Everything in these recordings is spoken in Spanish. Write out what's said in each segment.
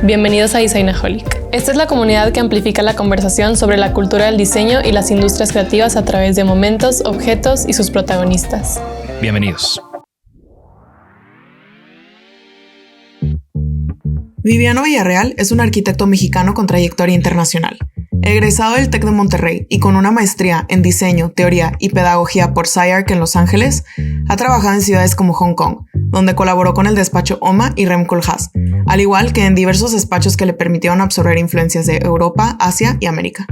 Bienvenidos a Designaholic. Esta es la comunidad que amplifica la conversación sobre la cultura del diseño y las industrias creativas a través de momentos, objetos y sus protagonistas. Bienvenidos. Viviano Villarreal es un arquitecto mexicano con trayectoria internacional. Egresado del TEC de Monterrey y con una maestría en diseño, teoría y pedagogía por SciArc en Los Ángeles, ha trabajado en ciudades como Hong Kong, donde colaboró con el despacho OMA y Rem Koolhaas, al igual que en diversos despachos que le permitieron absorber influencias de Europa, Asia y América.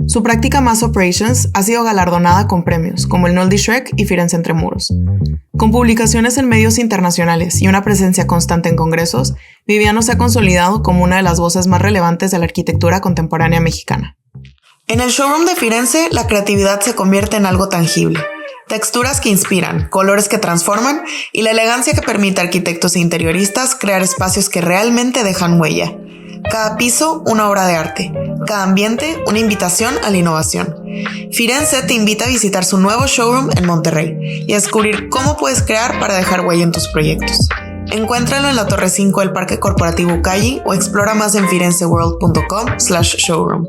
Su práctica Mass Operations ha sido galardonada con premios como el Noldi Shrek y Firenze Entre Muros. Con publicaciones en medios internacionales y una presencia constante en congresos, Viviano se ha consolidado como una de las voces más relevantes de la arquitectura contemporánea mexicana. En el showroom de Firenze, la creatividad se convierte en algo tangible. Texturas que inspiran, colores que transforman y la elegancia que permite a arquitectos e interioristas crear espacios que realmente dejan huella. Cada piso, una obra de arte. Cada ambiente, una invitación a la innovación. Firenze te invita a visitar su nuevo showroom en Monterrey y a descubrir cómo puedes crear para dejar huella en tus proyectos. Encuéntralo en la Torre 5 del Parque Corporativo Ucayali o explora más en firenzeworld.com/showroom.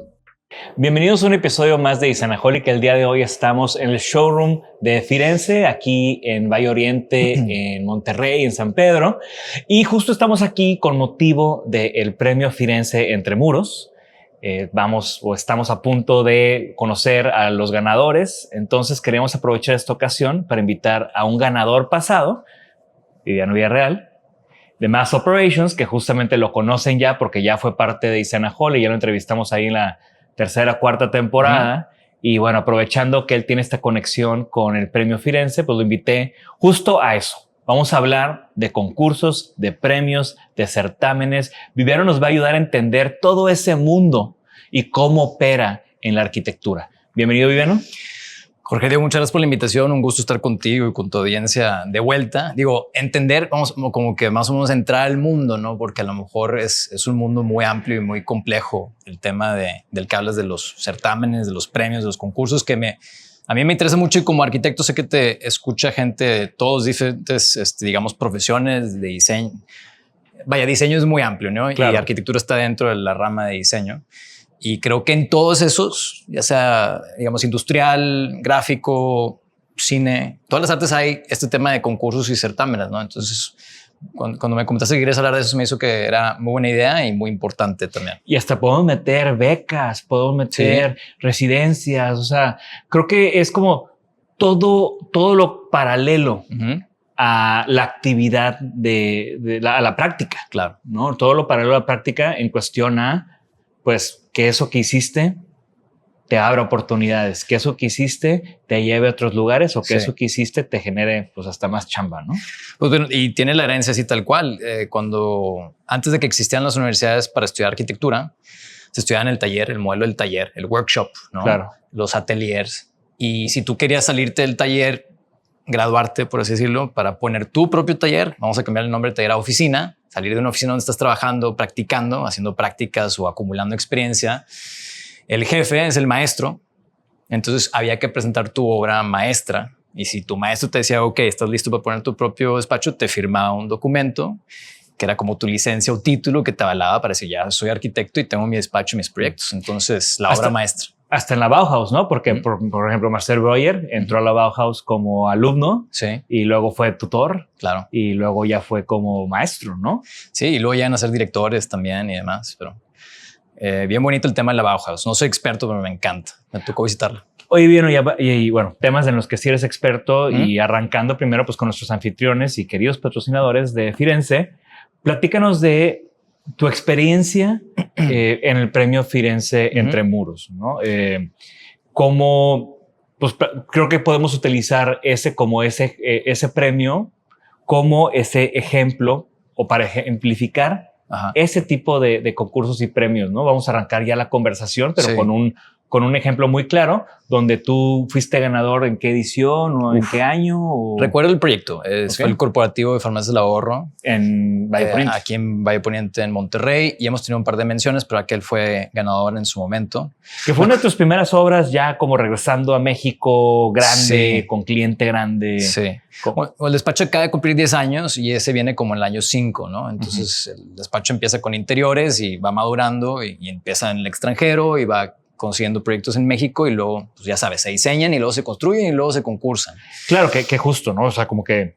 Bienvenidos a un episodio más de Designaholic. El día de hoy estamos en el showroom de Firenze, aquí en Valle Oriente, en Monterrey, en San Pedro. Y justo estamos aquí con motivo del premio Firenze Entre Muros. Estamos a punto de conocer a los ganadores. Entonces queremos aprovechar esta ocasión para invitar a un ganador pasado, Viviano Villarreal, de Mass Operations, que justamente lo conocen ya porque ya fue parte de Designaholic. Ya lo entrevistamos ahí en la tercera, cuarta temporada. Y bueno, aprovechando que él tiene esta conexión con el premio Firenze, pues lo invité justo a eso. Vamos a hablar de concursos, de premios, de certámenes. Viviano nos va a ayudar a entender todo ese mundo y cómo opera en la arquitectura. Bienvenido, Viviano. Jorge, Diego, muchas gracias por la invitación. Un gusto estar contigo y con tu audiencia de vuelta. Digo, entender, vamos, como que más o menos entrar al mundo, ¿no? Porque a lo mejor es un mundo muy amplio y muy complejo el tema del que hablas de los certámenes, de los premios, de los concursos, que a mí me interesa mucho y como arquitecto sé que te escucha gente de todos diferentes, digamos, profesiones de diseño. Vaya, diseño es muy amplio, ¿no? Claro. Y arquitectura está dentro de la rama de diseño. Y creo que en todos esos, ya sea, digamos, industrial, gráfico, cine, todas las artes hay este tema de concursos y certámenes, ¿no? Entonces, cuando me comentaste que querías hablar de eso, me hizo que era muy buena idea y muy importante también. Y hasta podemos meter becas, podemos meter residencias. O sea, creo que es como todo lo paralelo a la actividad a la práctica. Claro. ¿No? Todo lo paralelo a la práctica en cuestión a, pues, que eso que hiciste te abra oportunidades, que eso que hiciste te lleve a otros lugares o que eso que hiciste te genere pues hasta más chamba, ¿no? Pues bueno, y tiene la herencia así tal cual. Antes de que existieran las universidades para estudiar arquitectura, se estudiaba en el taller, el modelo del taller, el workshop, ¿no? Claro. Los ateliers. Y si tú querías salirte del taller, graduarte, por así decirlo, para poner tu propio taller, vamos a cambiar el nombre de taller a oficina, salir de una oficina donde estás trabajando, practicando, haciendo prácticas o acumulando experiencia. El jefe es el maestro. Entonces había que presentar tu obra maestra. Y si tu maestro te decía, ok, estás listo para poner tu propio despacho, te firmaba un documento que era como tu licencia o título que te avalaba para decir, ya soy arquitecto y tengo mi despacho y mis proyectos. Entonces, la obra maestra. Hasta en la Bauhaus, ¿no? Porque, por ejemplo, Marcel Breuer entró a la Bauhaus como alumno y luego fue tutor. Claro. Y luego ya fue como maestro, ¿no? Sí, y luego ya van a ser directores también y demás. Pero bien bonito el tema de la Bauhaus. No soy experto, pero me encanta. Me tocó visitarla. Oye, bien, y bueno, temas en los que sí eres experto y arrancando primero pues con nuestros anfitriones y queridos patrocinadores de Firenze. Platícanos de tu experiencia en el premio Firenze Entre Muros, ¿no? Cómo, pues creo que podemos utilizar ese premio como ese ejemplo o para ejemplificar ese tipo de concursos y premios, ¿no? Vamos a arrancar ya la conversación, pero con con un ejemplo muy claro donde tú fuiste ganador en qué edición o en qué año. O... Recuerdo el proyecto. Fue el corporativo de Farmacias del Ahorro. En Valle Poniente. Aquí en Valle Poniente, en Monterrey. Y hemos tenido un par de menciones, pero aquel fue ganador en su momento. Que fue una de tus primeras obras ya como regresando a México grande, con cliente grande. Sí. El despacho acaba de cumplir 10 años y ese viene como en el año 5, ¿no? Entonces el despacho empieza con interiores y va madurando y empieza en el extranjero y va consiguiendo proyectos en México y luego, pues ya sabes, se diseñan y luego se construyen y luego se concursan. Claro, que justo, ¿no? O sea, como que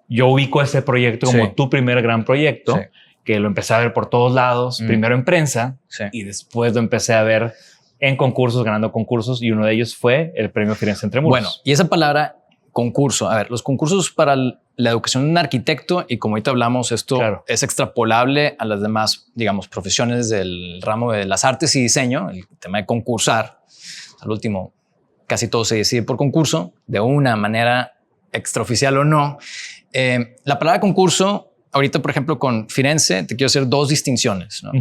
yo ubico ese proyecto como tu primer gran proyecto, que lo empecé a ver por todos lados, primero en prensa y después lo empecé a ver en concursos, ganando concursos, y uno de ellos fue el Premio Firenze Entre Muros. Bueno, y esa palabra concurso, a ver, los concursos para la educación de un arquitecto, y como ahorita hablamos, esto es extrapolable a las demás, digamos, profesiones del ramo de las artes y diseño, el tema de concursar. Al último, casi todo se decide por concurso, de una manera extraoficial o no. La palabra concurso, ahorita, por ejemplo, con Firenze, te quiero hacer dos distinciones, ¿no?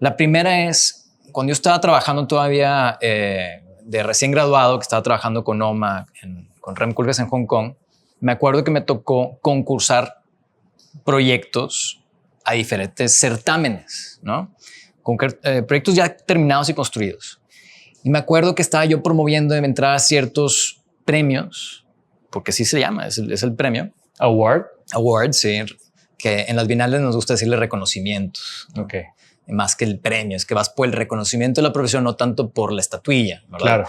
La primera es, cuando yo estaba trabajando todavía de recién graduado, que estaba trabajando con OMA, con Rem Koolhaas en Hong Kong, me acuerdo que me tocó concursar proyectos a diferentes certámenes, ¿no? Proyectos ya terminados y construidos. Y me acuerdo que estaba yo promoviendo de entrada a ciertos premios, porque así se llama, es el premio. Award, sí. Que en las bienales nos gusta decirle reconocimientos, ¿no? Ok. Más que el premio, es que vas por el reconocimiento de la profesión, no tanto por la estatuilla, ¿verdad? Claro.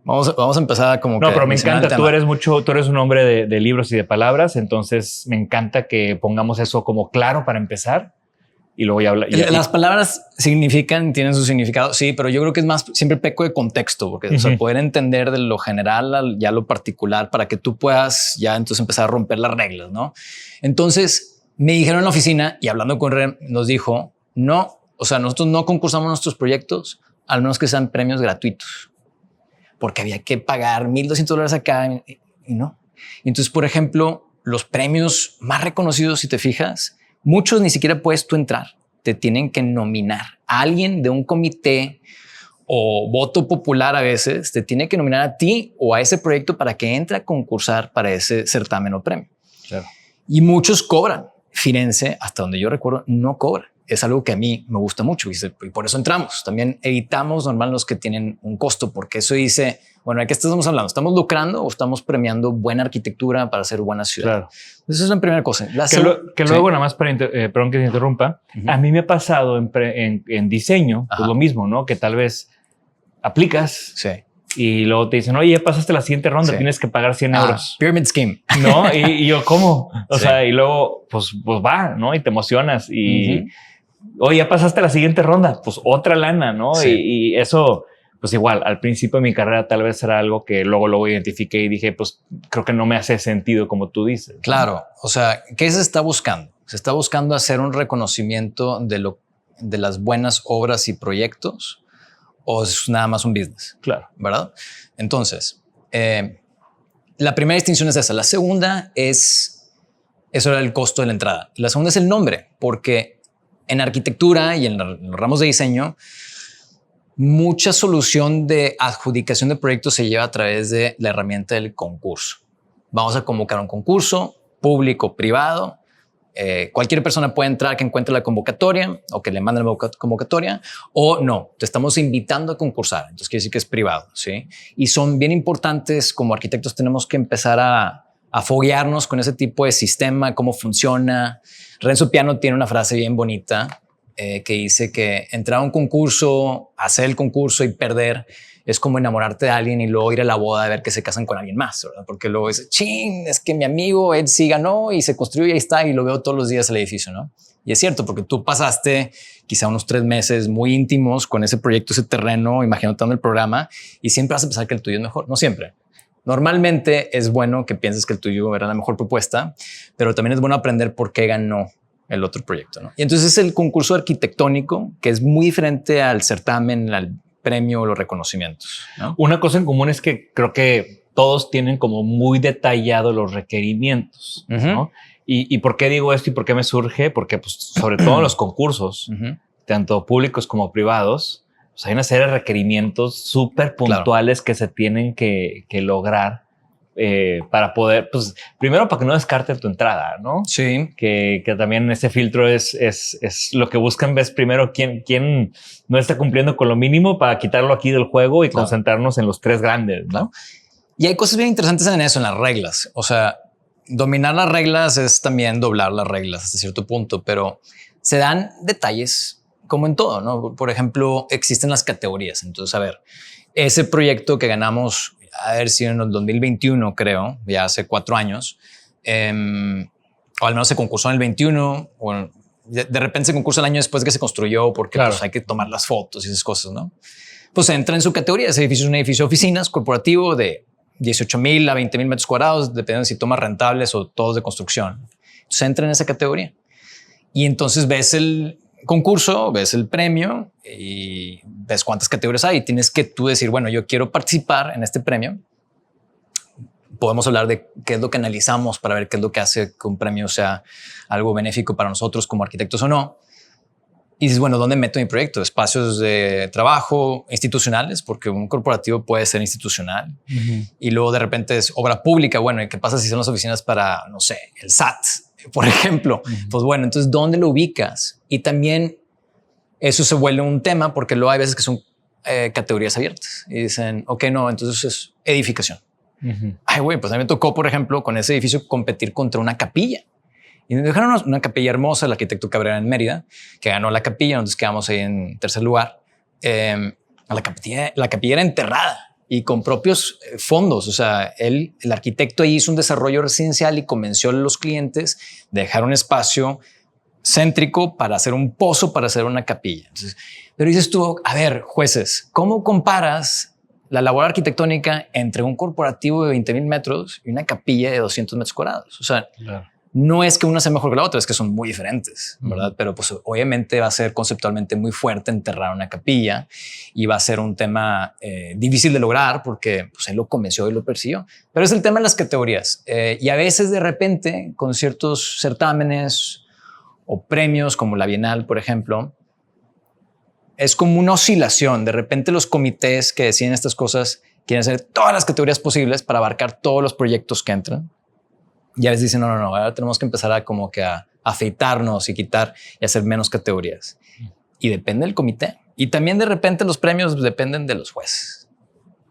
Vamos a empezar como que... No, pero me encanta. Tú eres un hombre de libros y de palabras, entonces me encanta que pongamos eso como claro para empezar y luego ya habla. Las palabras tienen su significado, sí, pero yo creo que es más, siempre peco de contexto, porque o sea, poder entender de lo general ya lo particular para que tú puedas ya entonces empezar a romper las reglas, ¿no? Entonces me dijeron en la oficina y hablando con Rem nos dijo, no, o sea, nosotros no concursamos nuestros proyectos, al menos que sean premios gratuitos, porque había que pagar $1,200 acá y no. Entonces, por ejemplo, los premios más reconocidos, si te fijas, muchos ni siquiera puedes tú entrar. Te tienen que nominar a alguien de un comité o voto popular. A veces te tiene que nominar a ti o a ese proyecto para que entre a concursar para ese certamen o premio. Claro. Y muchos cobran. Firenze, hasta donde yo recuerdo, no cobra. Es algo que a mí me gusta mucho y por eso entramos. También evitamos normal los que tienen un costo, porque eso dice, bueno, ¿de qué estamos hablando? ¿Estamos lucrando o estamos premiando buena arquitectura para hacer buena ciudad? Claro. Esa es la primera cosa. Luego, nada más, perdón que te interrumpa, a mí me ha pasado en diseño, pues lo mismo, ¿no? Que tal vez aplicas y luego te dicen, oye, ya pasaste la siguiente ronda, tienes que pagar 100 euros. Pyramid scheme. ¿No? Y yo, ¿cómo? O sea, y luego, pues va, ¿no? Y te emocionas y... Oye, ya pasaste la siguiente ronda, pues otra lana, ¿no? Y eso, pues igual, al principio de mi carrera tal vez era algo que luego identifiqué y dije, pues creo que no me hace sentido como tú dices, ¿no? Claro, o sea, ¿qué se está buscando? Se está buscando hacer un reconocimiento de las buenas obras y proyectos, o es nada más un business. Claro. ¿Verdad? Entonces, la primera distinción es esa. La segunda eso era el costo de la entrada. La segunda es el nombre, porque en arquitectura y en los ramos de diseño, mucha solución de adjudicación de proyectos se lleva a través de la herramienta del concurso. Vamos a convocar un concurso público, privado. Cualquier persona puede entrar que encuentre la convocatoria o que le mande la convocatoria, o no, te estamos invitando a concursar. Entonces quiere decir que es privado, ¿sí? Y son bien importantes. Como arquitectos tenemos que empezar a foguearnos con ese tipo de sistema, cómo funciona. Renzo Piano tiene una frase bien bonita que dice que entrar a un concurso, hacer el concurso y perder es como enamorarte de alguien y luego ir a la boda a ver que se casan con alguien más, ¿verdad? Porque luego es, es que mi amigo, él sí ganó y se construyó y ahí está y lo veo todos los días el edificio, ¿no? Y es cierto, porque tú pasaste quizá unos 3 meses muy íntimos con ese proyecto, ese terreno, imaginando el programa y siempre vas a pensar que el tuyo es mejor. No siempre. Normalmente es bueno que pienses que el tuyo era la mejor propuesta, pero también es bueno aprender por qué ganó el otro proyecto, ¿no? Y entonces es el concurso arquitectónico, que es muy diferente al certamen, al premio o los reconocimientos, ¿no? Una cosa en común es que creo que todos tienen como muy detallados los requerimientos, ¿no? ¿Y por qué digo esto y por qué me surge? Porque pues, sobre todo en los concursos, tanto públicos como privados, pues hay una serie de requerimientos súper puntuales que se tienen que lograr para poder, pues primero para que no descarte tu entrada, ¿no? Sí. Que también ese filtro es lo que buscan, ves primero quién no está cumpliendo con lo mínimo para quitarlo aquí del juego y concentrarnos en los 3 grandes, ¿no? Y hay cosas bien interesantes en eso, en las reglas. O sea, dominar las reglas es también doblar las reglas hasta cierto punto, pero se dan detalles como en todo, ¿no? Por ejemplo, existen las categorías. Entonces, a ver, ese proyecto que ganamos, a ver si en el 2021, creo, ya hace 4 años, o al menos se concursó en el 21, o de repente se concursa el año después que se construyó, porque pues, hay que tomar las fotos y esas cosas, ¿no? Pues entra en su categoría. Ese edificio es un edificio de oficinas corporativo de 18,000 a 20,000 metros cuadrados, dependiendo de si tomas rentables o todos de construcción. Entonces entra en esa categoría. Y entonces ves el concurso, ves el premio y ves cuántas categorías hay. Y tienes que tú decir, bueno, yo quiero participar en este premio. Podemos hablar de qué es lo que analizamos para ver qué es lo que hace que un premio sea algo benéfico para nosotros como arquitectos o no. Y dices, bueno, ¿dónde meto mi proyecto? Espacios de trabajo institucionales, porque un corporativo puede ser institucional. Y luego de repente es obra pública. Bueno, ¿y qué pasa si son las oficinas para, no sé, el SAT, por ejemplo? Pues bueno, entonces, ¿dónde lo ubicas? Y también eso se vuelve un tema porque luego hay veces que son categorías abiertas y dicen, ok, no, entonces es edificación. Ay, güey, pues a mí me tocó, por ejemplo, con ese edificio competir contra una capilla. Y nos dejaron una capilla hermosa, el arquitecto Cabrera en Mérida, que ganó la capilla. Nosotros quedamos ahí en tercer lugar. La capilla era enterrada y con propios fondos. O sea, el arquitecto ahí hizo un desarrollo residencial y convenció a los clientes de dejar un espacio céntrico para hacer un pozo, para hacer una capilla. Entonces, pero dices tú, a ver, jueces, ¿cómo comparas la labor arquitectónica entre un corporativo de 20,000 metros y una capilla de 200 metros cuadrados? O sea, no es que una sea mejor que la otra, es que son muy diferentes, ¿verdad? Pero pues obviamente va a ser conceptualmente muy fuerte enterrar una capilla y va a ser un tema difícil de lograr porque pues, él lo convenció y lo persiguió. Pero es el tema de las categorías. Y a veces de repente con ciertos certámenes o premios como la Bienal, por ejemplo, es como una oscilación. De repente los comités que deciden estas cosas quieren hacer todas las categorías posibles para abarcar todos los proyectos que entran. Y a veces dicen, no, ahora tenemos que empezar a como que a afeitarnos y quitar y hacer menos categorías. Y depende del comité. Y también de repente los premios dependen de los jueces.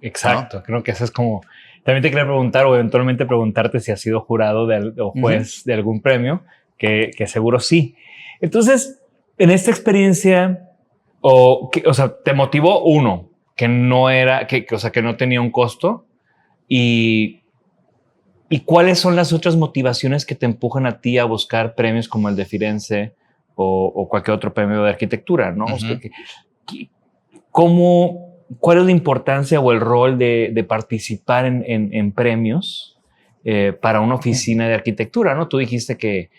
Exacto. ¿No? Creo que eso es como... También te quería preguntar o eventualmente preguntarte si has sido jurado o juez de algún premio, que seguro sí. Entonces, en esta experiencia, o sea, te motivó uno, que no era, o sea, que no tenía un costo ¿Y cuáles son las otras motivaciones que te empujan a ti a buscar premios como el de Firenze o cualquier otro premio de arquitectura? ¿No? O sea, ¿cuál es la importancia o el rol de participar en premios para una oficina de arquitectura? ¿No? Tú dijiste que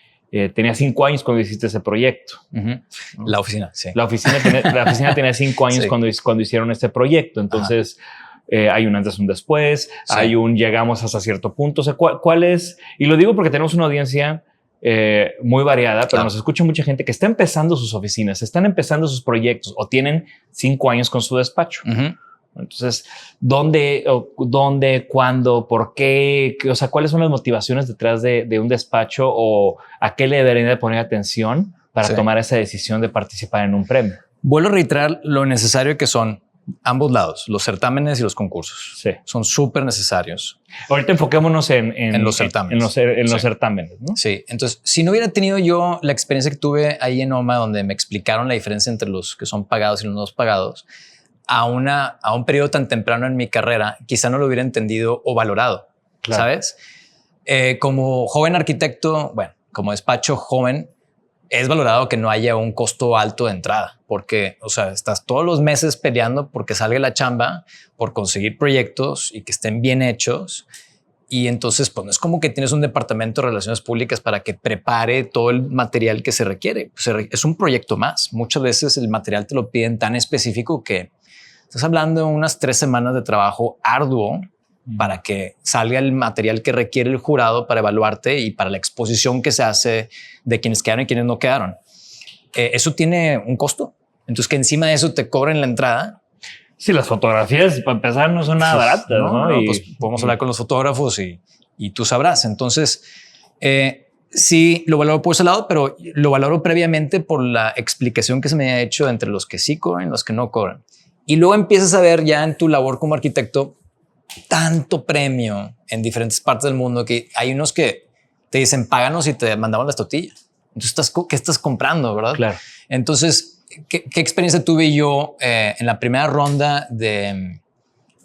tenías 5 años cuando hiciste ese proyecto. ¿No? La oficina, sí. La oficina tenía 5 años cuando hicieron este proyecto. Entonces... hay un antes, un después, hay un llegamos hasta cierto punto. O sea, ¿cuál es? Y lo digo porque tenemos una audiencia muy variada, pero nos escucha mucha gente que está empezando sus oficinas, están empezando sus proyectos o tienen 5 años con su despacho. Entonces, ¿dónde, cuándo, por qué? O sea, ¿cuáles son las motivaciones detrás de un despacho o a qué le deberían de poner atención para tomar esa decisión de participar en un premio? Vuelvo a reiterar lo necesario que son ambos lados, los certámenes y los concursos. Sí. Son súper necesarios. Ahorita enfoquémonos en los certámenes. En los certámenes, ¿no? Sí. Entonces, si no hubiera tenido yo la experiencia que tuve ahí en OMA, donde me explicaron la diferencia entre los que son pagados y los no pagados, a un periodo tan temprano en mi carrera, quizá no lo hubiera entendido o valorado, ¿sabes? Como joven arquitecto, bueno, como despacho joven, es valorado que no haya un costo alto de entrada, porque, o sea, estás todos los meses peleando porque salga la chamba, por conseguir proyectos y que estén bien hechos. Y entonces, pues no es como que tienes un departamento de relaciones públicas para que prepare todo el material que se requiere. Es un proyecto más. Muchas veces el material te lo piden tan específico que estás hablando de unas 3 semanas de trabajo arduo para que salga el material que requiere el jurado para evaluarte y para la exposición que se hace de quienes quedaron y quienes no quedaron. Eso tiene un costo Entonces que encima de eso te cobren la entrada. Sí, las fotografías para empezar no son nada baratas, ¿no? Pues podemos hablar con los fotógrafos y tú sabrás. Entonces, sí, lo valoro por ese lado, pero lo valoro previamente por la explicación que se me ha hecho entre los que sí cobran y los que no cobran. Y luego empiezas a ver ya en tu labor como arquitecto tanto premio en diferentes partes del mundo que hay unos que te dicen páganos y te mandamos las tortillas. Entonces, ¿qué estás comprando, verdad? Claro. Entonces, ¿qué experiencia tuve yo en la primera ronda de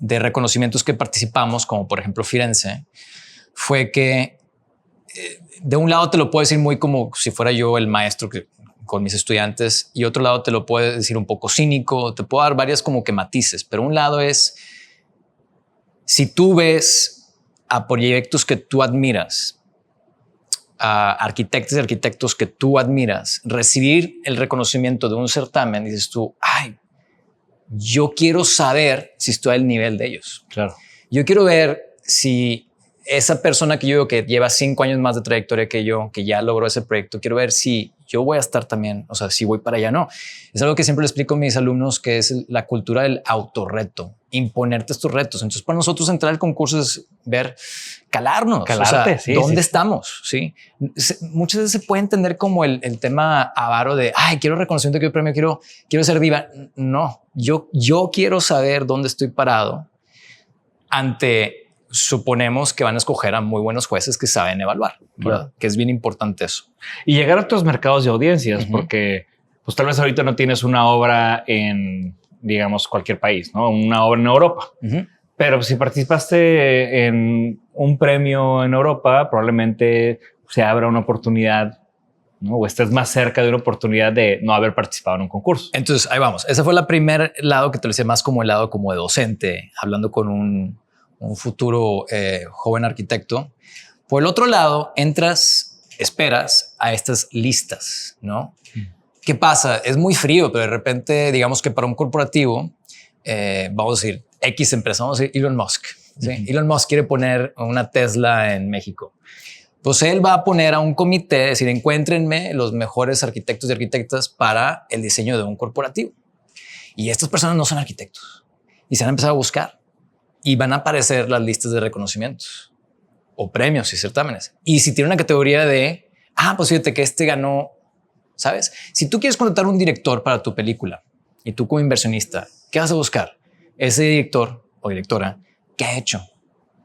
reconocimientos que participamos, como por ejemplo Firenze? Fue que de un lado te lo puedo decir muy como si fuera yo el maestro con mis estudiantes, y otro lado te lo puedo decir un poco cínico, te puedo dar varias como que matices, pero un lado es si tú ves a proyectos que tú admiras, a arquitectos y arquitectos que tú admiras, recibir el reconocimiento de un certamen, dices tú, ay, yo quiero saber si estoy al nivel de ellos. Claro. Yo quiero ver si esa persona que yo veo que lleva 5 años más de trayectoria que yo, que ya logró ese proyecto, quiero ver si yo voy a estar también, o sea, si voy para allá, no. Es algo que siempre le explico a mis alumnos, que es la cultura del autorreto, imponerte estos retos. Entonces, para nosotros entrar al concurso es ver, calarnos, calarte, o sea, sí, ¿dónde sí. estamos? Sí. Muchas veces se puede entender como el tema avaro de, ay, quiero reconocimiento, quiero premio, quiero ser viva. No, yo quiero saber dónde estoy parado ante... Suponemos que van a escoger a muy buenos jueces que saben evaluar, ¿verdad? Claro. Que es bien importante eso. Y llegar a otros mercados de audiencias, porque pues tal vez ahorita no tienes una obra en, digamos, cualquier país, ¿no? Una obra en Europa. Pero si participaste en un premio en Europa, probablemente se abra una oportunidad, ¿no? O estés más cerca de una oportunidad de no haber participado en un concurso. Entonces, ahí vamos. Ese fue el primer lado que te lo decía, más como el lado como de docente, hablando con un futuro joven arquitecto. Por el otro lado, esperas a estas listas, ¿no? ¿Qué pasa? Es muy frío, pero de repente, digamos que para un corporativo, vamos a decir, X empresa, vamos a decir Elon Musk. ¿Sí? Elon Musk quiere poner una Tesla en México. Pues él va a poner a un comité, es decir, encuéntrenme los mejores arquitectos y arquitectas para el diseño de un corporativo. Y estas personas no son arquitectos y se han empezado a buscar. Y van a aparecer las listas de reconocimientos o premios y certámenes. Y si tiene una categoría de, pues fíjate que este ganó, ¿sabes? Si tú quieres contratar un director para tu película y tú como inversionista, ¿qué vas a buscar? Ese director o directora, ¿qué ha hecho?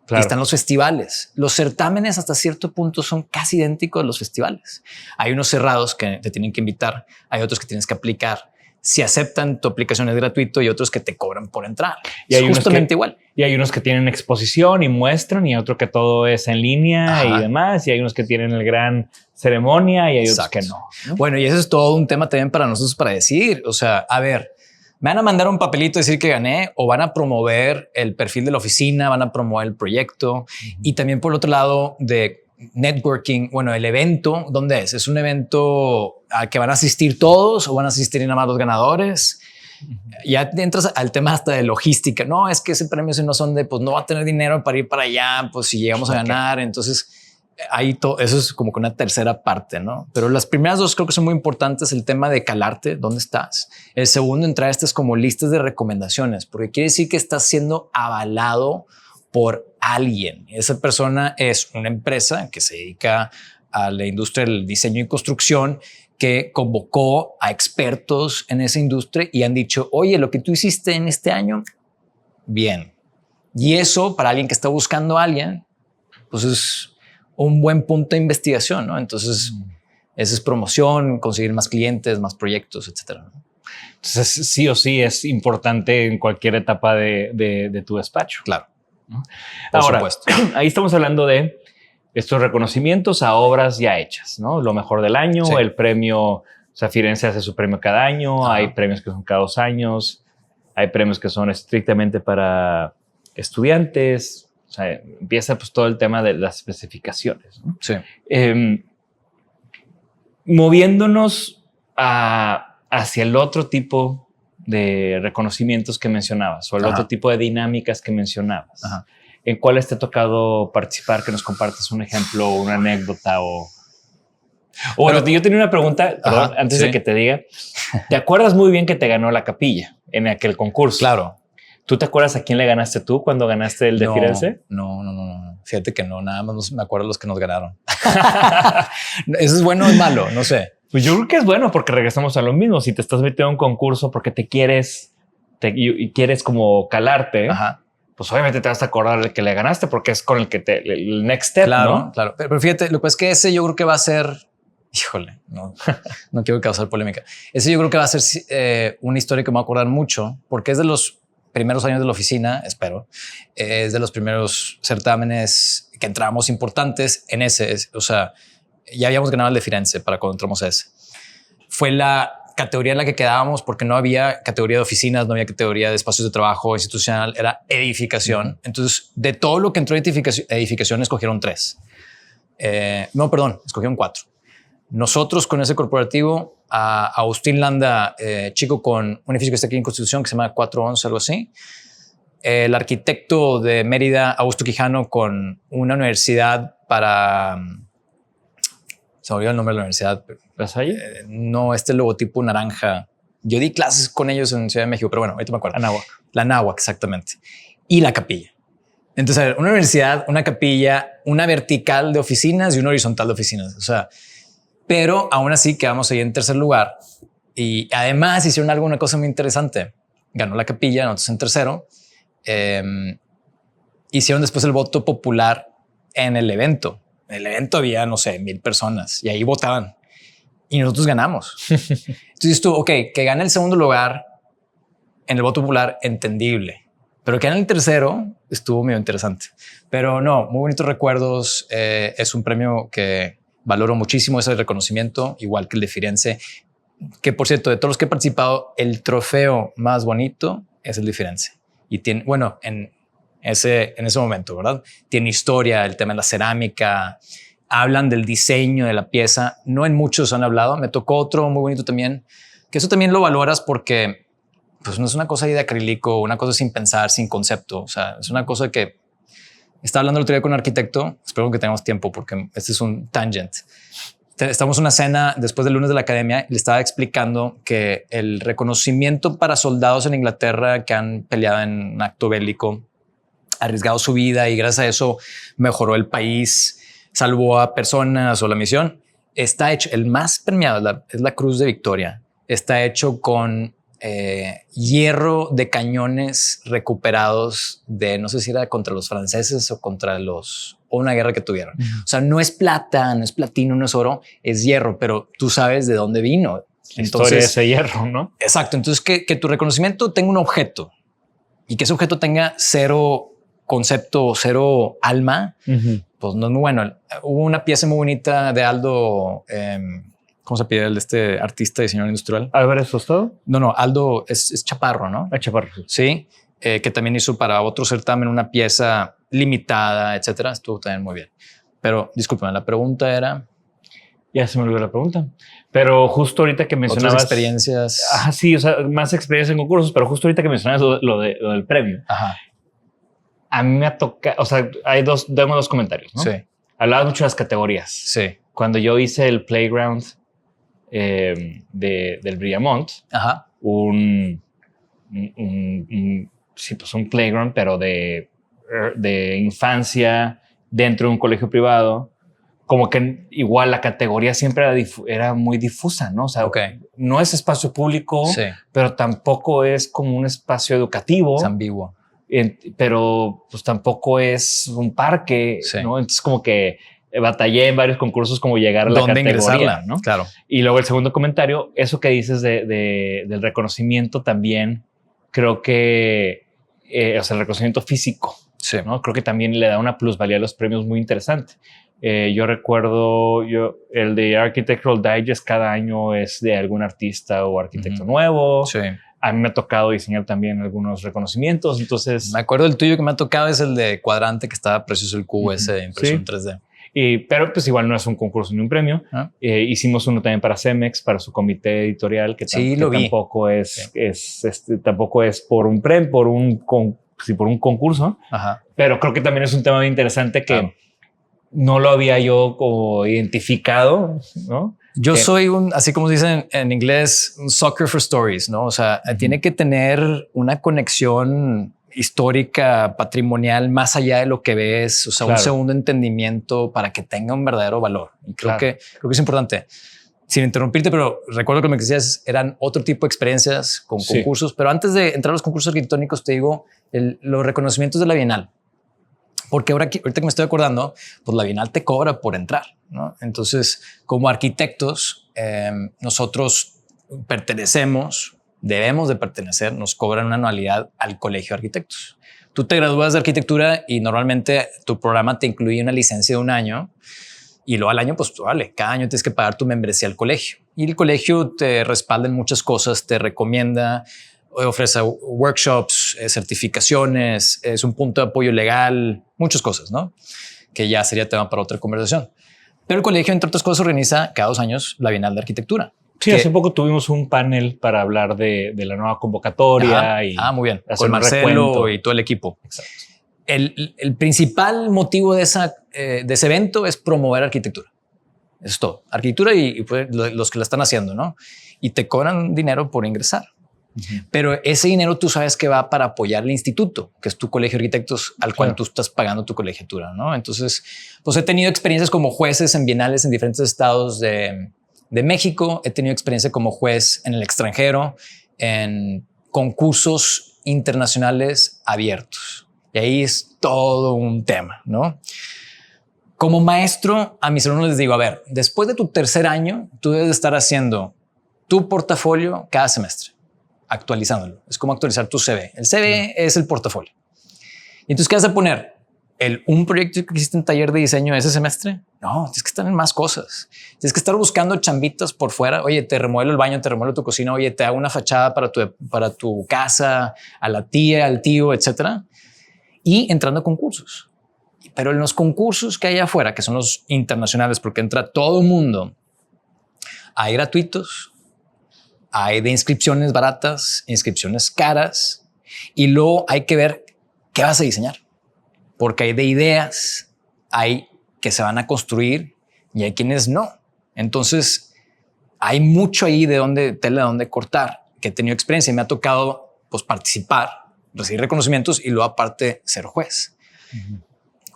Claro. Están los festivales. Los certámenes hasta cierto punto son casi idénticos a los festivales. Hay unos cerrados que te tienen que invitar, hay otros que tienes que aplicar. Si aceptan, tu aplicación es gratuito, y otros que te cobran por entrar. Y hay justamente igual. Y hay unos que tienen exposición y muestran, y otro que todo es en línea y demás. Y hay unos que tienen el gran ceremonia y hay otros que no. Bueno, y eso es todo un tema también para nosotros para decir, o sea, a ver, me van a mandar un papelito a decir que gané, o van a promover el perfil de la oficina, van a promover el proyecto. Y también por el otro lado de networking, bueno, el evento, ¿dónde es? ¿Es un evento al que van a asistir todos o van a asistir nada más los ganadores? Ya entras al tema hasta de logística. No, es que ese premio si no son de, pues no va a tener dinero para ir para allá, pues si llegamos a ganar. Entonces ahí todo eso es como que una tercera parte, ¿no? Pero las primeras dos creo que son muy importantes, el tema de calarte, ¿dónde estás? El segundo, entrar a estas como listas de recomendaciones, porque quiere decir que estás siendo avalado por alguien. Esa persona es una empresa que se dedica a la industria del diseño y construcción, que convocó a expertos en esa industria y han dicho, oye, lo que tú hiciste en este año, bien. Y eso para alguien que está buscando a alguien, pues es un buen punto de investigación, ¿no? Entonces, esa es promoción, conseguir más clientes, más proyectos, etcétera, ¿no? Entonces, sí o sí es importante en cualquier etapa de tu despacho. Claro. ¿No? Ahora, ahí estamos hablando de estos reconocimientos a obras ya hechas, ¿no? Lo mejor del año, el premio, o sea, Firenze hace su premio cada año, hay premios que son cada 2 años, hay premios que son estrictamente para estudiantes, o sea, empieza pues todo el tema de las especificaciones, ¿no? Sí. Moviéndonos hacia el otro tipo de reconocimientos que mencionabas o el otro tipo de dinámicas que mencionabas. ¿En cuáles te ha tocado participar? Que nos compartas un ejemplo, una anécdota o... Bueno, yo tenía una pregunta, perdón, antes de que te diga. ¿Te acuerdas muy bien que te ganó la capilla en aquel concurso? Claro. ¿Tú te acuerdas a quién le ganaste tú cuando ganaste el de Firenze? No. Fíjate que no, nada más me acuerdo los que nos ganaron. ¿Eso es bueno o es malo? No sé. Pues yo creo que es bueno porque regresamos a lo mismo. Si te estás metiendo en un concurso porque te quieres y quieres como calarte, pues obviamente te vas a acordar del que le ganaste porque es con el que el next step. Claro, ¿no? claro. Pero fíjate, lo que es que ese yo creo que va a ser, híjole, no quiero causar polémica. Ese yo creo que va a ser una historia que me va a acordar mucho porque es de los primeros años de la oficina, espero. Es de los primeros certámenes que entramos importantes en ese. O sea, ya habíamos ganado el de Firenze para cuando entramos a ese. Fue la categoría en la que quedábamos porque no había categoría de oficinas, no había categoría de espacios de trabajo institucional, era edificación. Entonces, de todo lo que entró edificación escogieron 3. Escogieron 4. Nosotros con ese corporativo, a Agustín Landa, chico con un edificio que está aquí en Constitución que se llama 411, algo así. El arquitecto de Mérida, Augusto Quijano, con una universidad para... Se me olvidó el nombre de la universidad. ¿La Salle? No, este logotipo naranja. Yo di clases con ellos en Ciudad de México, pero bueno, ahorita me acuerdo. La Anáhuac, exactamente. Y la capilla. Entonces, a ver, una universidad, una capilla, una vertical de oficinas y una horizontal de oficinas. O sea, pero aún así quedamos ahí en tercer lugar. Y además hicieron alguna cosa muy interesante. Ganó la capilla, nosotros en tercero. Hicieron después el voto popular en el evento. En el evento había, no sé, 1,000 personas y ahí votaban y nosotros ganamos. Entonces estuvo, ok, que gane el segundo lugar en el voto popular, entendible, pero que gane el tercero estuvo medio interesante. Pero no, muy bonitos recuerdos. Es un premio que valoro muchísimo, ese reconocimiento, igual que el de Firenze, que por cierto, de todos los que he participado, el trofeo más bonito es el de Firenze. Y tiene, bueno, en ese momento, ¿verdad? Tiene historia, el tema de la cerámica, hablan del diseño de la pieza. No en muchos han hablado. Me tocó otro muy bonito también, que eso también lo valoras porque pues no es una cosa ahí de acrílico, una cosa sin pensar, sin concepto. O sea, es una cosa que estaba hablando el otro día con un arquitecto. Espero que tengamos tiempo porque este es un tangent. Estamos en una cena después del lunes de la academia y le estaba explicando que el reconocimiento para soldados en Inglaterra que han peleado en un acto bélico, arriesgado su vida y gracias a eso mejoró el país, salvó a personas o la misión, está hecho, el más premiado es la Cruz de Victoria, está hecho con hierro de cañones recuperados de, no sé si era contra los franceses o contra o una guerra que tuvieron. O sea, no es plata, no es platino, no es oro, es hierro, pero tú sabes de dónde vino. Entonces, historia de ese hierro, ¿no? Exacto. Entonces, que tu reconocimiento tenga un objeto y que ese objeto tenga cero concepto, cero alma, pues no es muy bueno. Hubo una pieza muy bonita de Aldo, ¿cómo se pide el de este artista diseñador industrial? ¿Álvarez Tostado? No, Aldo es Chaparro, ¿no? Chaparro. Sí, que también hizo para otro certamen una pieza limitada, etcétera. Estuvo también muy bien. Pero discúlpame, la pregunta era... Ya se me olvidó la pregunta. Pero justo ahorita que mencionabas... Otras experiencias... Sí, o sea, más experiencias en concursos, pero justo ahorita que mencionabas lo del premio. Ajá. A mí me ha tocado... O sea, tengo dos comentarios, ¿no? Sí. Hablabas mucho de las categorías. Sí. Cuando yo hice el playground del Brillamont, ajá, sí, pues un playground, pero de infancia dentro de un colegio privado, como que igual la categoría siempre era muy difusa, ¿no? O sea, no es espacio público, sí, pero tampoco es como un espacio educativo. Es ambiguo. Pero pues tampoco es un parque, sí, ¿no? Entonces como que batallé en varios concursos como llegar a la categoría, ¿no? Claro. Y luego el segundo comentario, eso que dices del reconocimiento también, creo que, o sea, el reconocimiento físico, sí, ¿no? Creo que también le da una plusvalía a los premios muy interesante. Yo recuerdo, el de Architectural Digest cada año es de algún artista o arquitecto nuevo. Sí. A mí me ha tocado diseñar también algunos reconocimientos, entonces... Me acuerdo el tuyo que me ha tocado es el de Cuadrante, que estaba precioso el cubo ese de impresión, sí, 3D. Pero pues igual no es un concurso ni un premio. Hicimos uno también para Cemex, para su comité editorial, que, sí, que tampoco es, sí, tampoco es por un premio, por un concurso. Ajá. Pero creo que también es un tema muy interesante que no lo había yo como identificado, ¿no? Yo soy así como dicen en inglés, un sucker for stories, ¿no? O sea, tiene que tener una conexión histórica, patrimonial, más allá de lo que ves, o sea, un segundo entendimiento para que tenga un verdadero valor. Y creo que es importante. Sin interrumpirte, pero recuerdo que me decías eran otro tipo de experiencias con concursos, pero antes de entrar a los concursos arquitectónicos te digo los reconocimientos de la Bienal. Porque ahorita que me estoy acordando, pues la Bienal te cobra por entrar, ¿no? Entonces, como arquitectos, nosotros debemos de pertenecer, nos cobran una anualidad al Colegio de Arquitectos. Tú te gradúas de arquitectura y normalmente tu programa te incluye una licencia de 1 año y luego al año, pues vale, cada año tienes que pagar tu membresía al colegio. Y el colegio te respalda en muchas cosas, te recomienda, ofrece workshops, certificaciones, es un punto de apoyo legal, muchas cosas, ¿no? Que ya sería tema para otra conversación. Pero el colegio, entre otras cosas, organiza cada 2 años la Bienal de Arquitectura. Sí, hace poco tuvimos un panel para hablar de la nueva convocatoria. Muy bien. Con Marcelo y todo el equipo. Exacto. El principal motivo de ese evento es promover arquitectura. Eso es todo. Arquitectura y pues, los que la están haciendo, ¿no? Y te cobran dinero por ingresar. Pero ese dinero tú sabes que va para apoyar el instituto, que es tu colegio de arquitectos al cual tú estás pagando tu colegiatura, ¿no? Entonces, pues he tenido experiencias como jueces en bienales en diferentes estados de México. He tenido experiencia como juez en el extranjero, en concursos internacionales abiertos. Y ahí es todo un tema, ¿no? Como maestro, a mis alumnos les digo, a ver, después de tu 3er año, tú debes estar haciendo tu portafolio cada semestre, actualizándolo. Es como actualizar tu CV. El CV es el portafolio. Y entonces, ¿qué vas a poner? ¿Un proyecto que hiciste en taller de diseño ese semestre? No, tienes que estar en más cosas. Tienes que estar buscando chambitas por fuera. Oye, te remuelo el baño, te remuelo tu cocina. Oye, te hago una fachada para tu casa, a la tía, al tío, etcétera. Y entrando a concursos. Pero en los concursos que hay afuera, que son los internacionales, porque entra todo el mundo, hay gratuitos, hay de inscripciones baratas, inscripciones caras, y luego hay que ver qué vas a diseñar. Porque hay de ideas, hay que se van a construir y hay quienes no. Entonces hay mucho ahí tela de donde cortar, que he tenido experiencia y me ha tocado pues participar, recibir reconocimientos y luego aparte ser juez.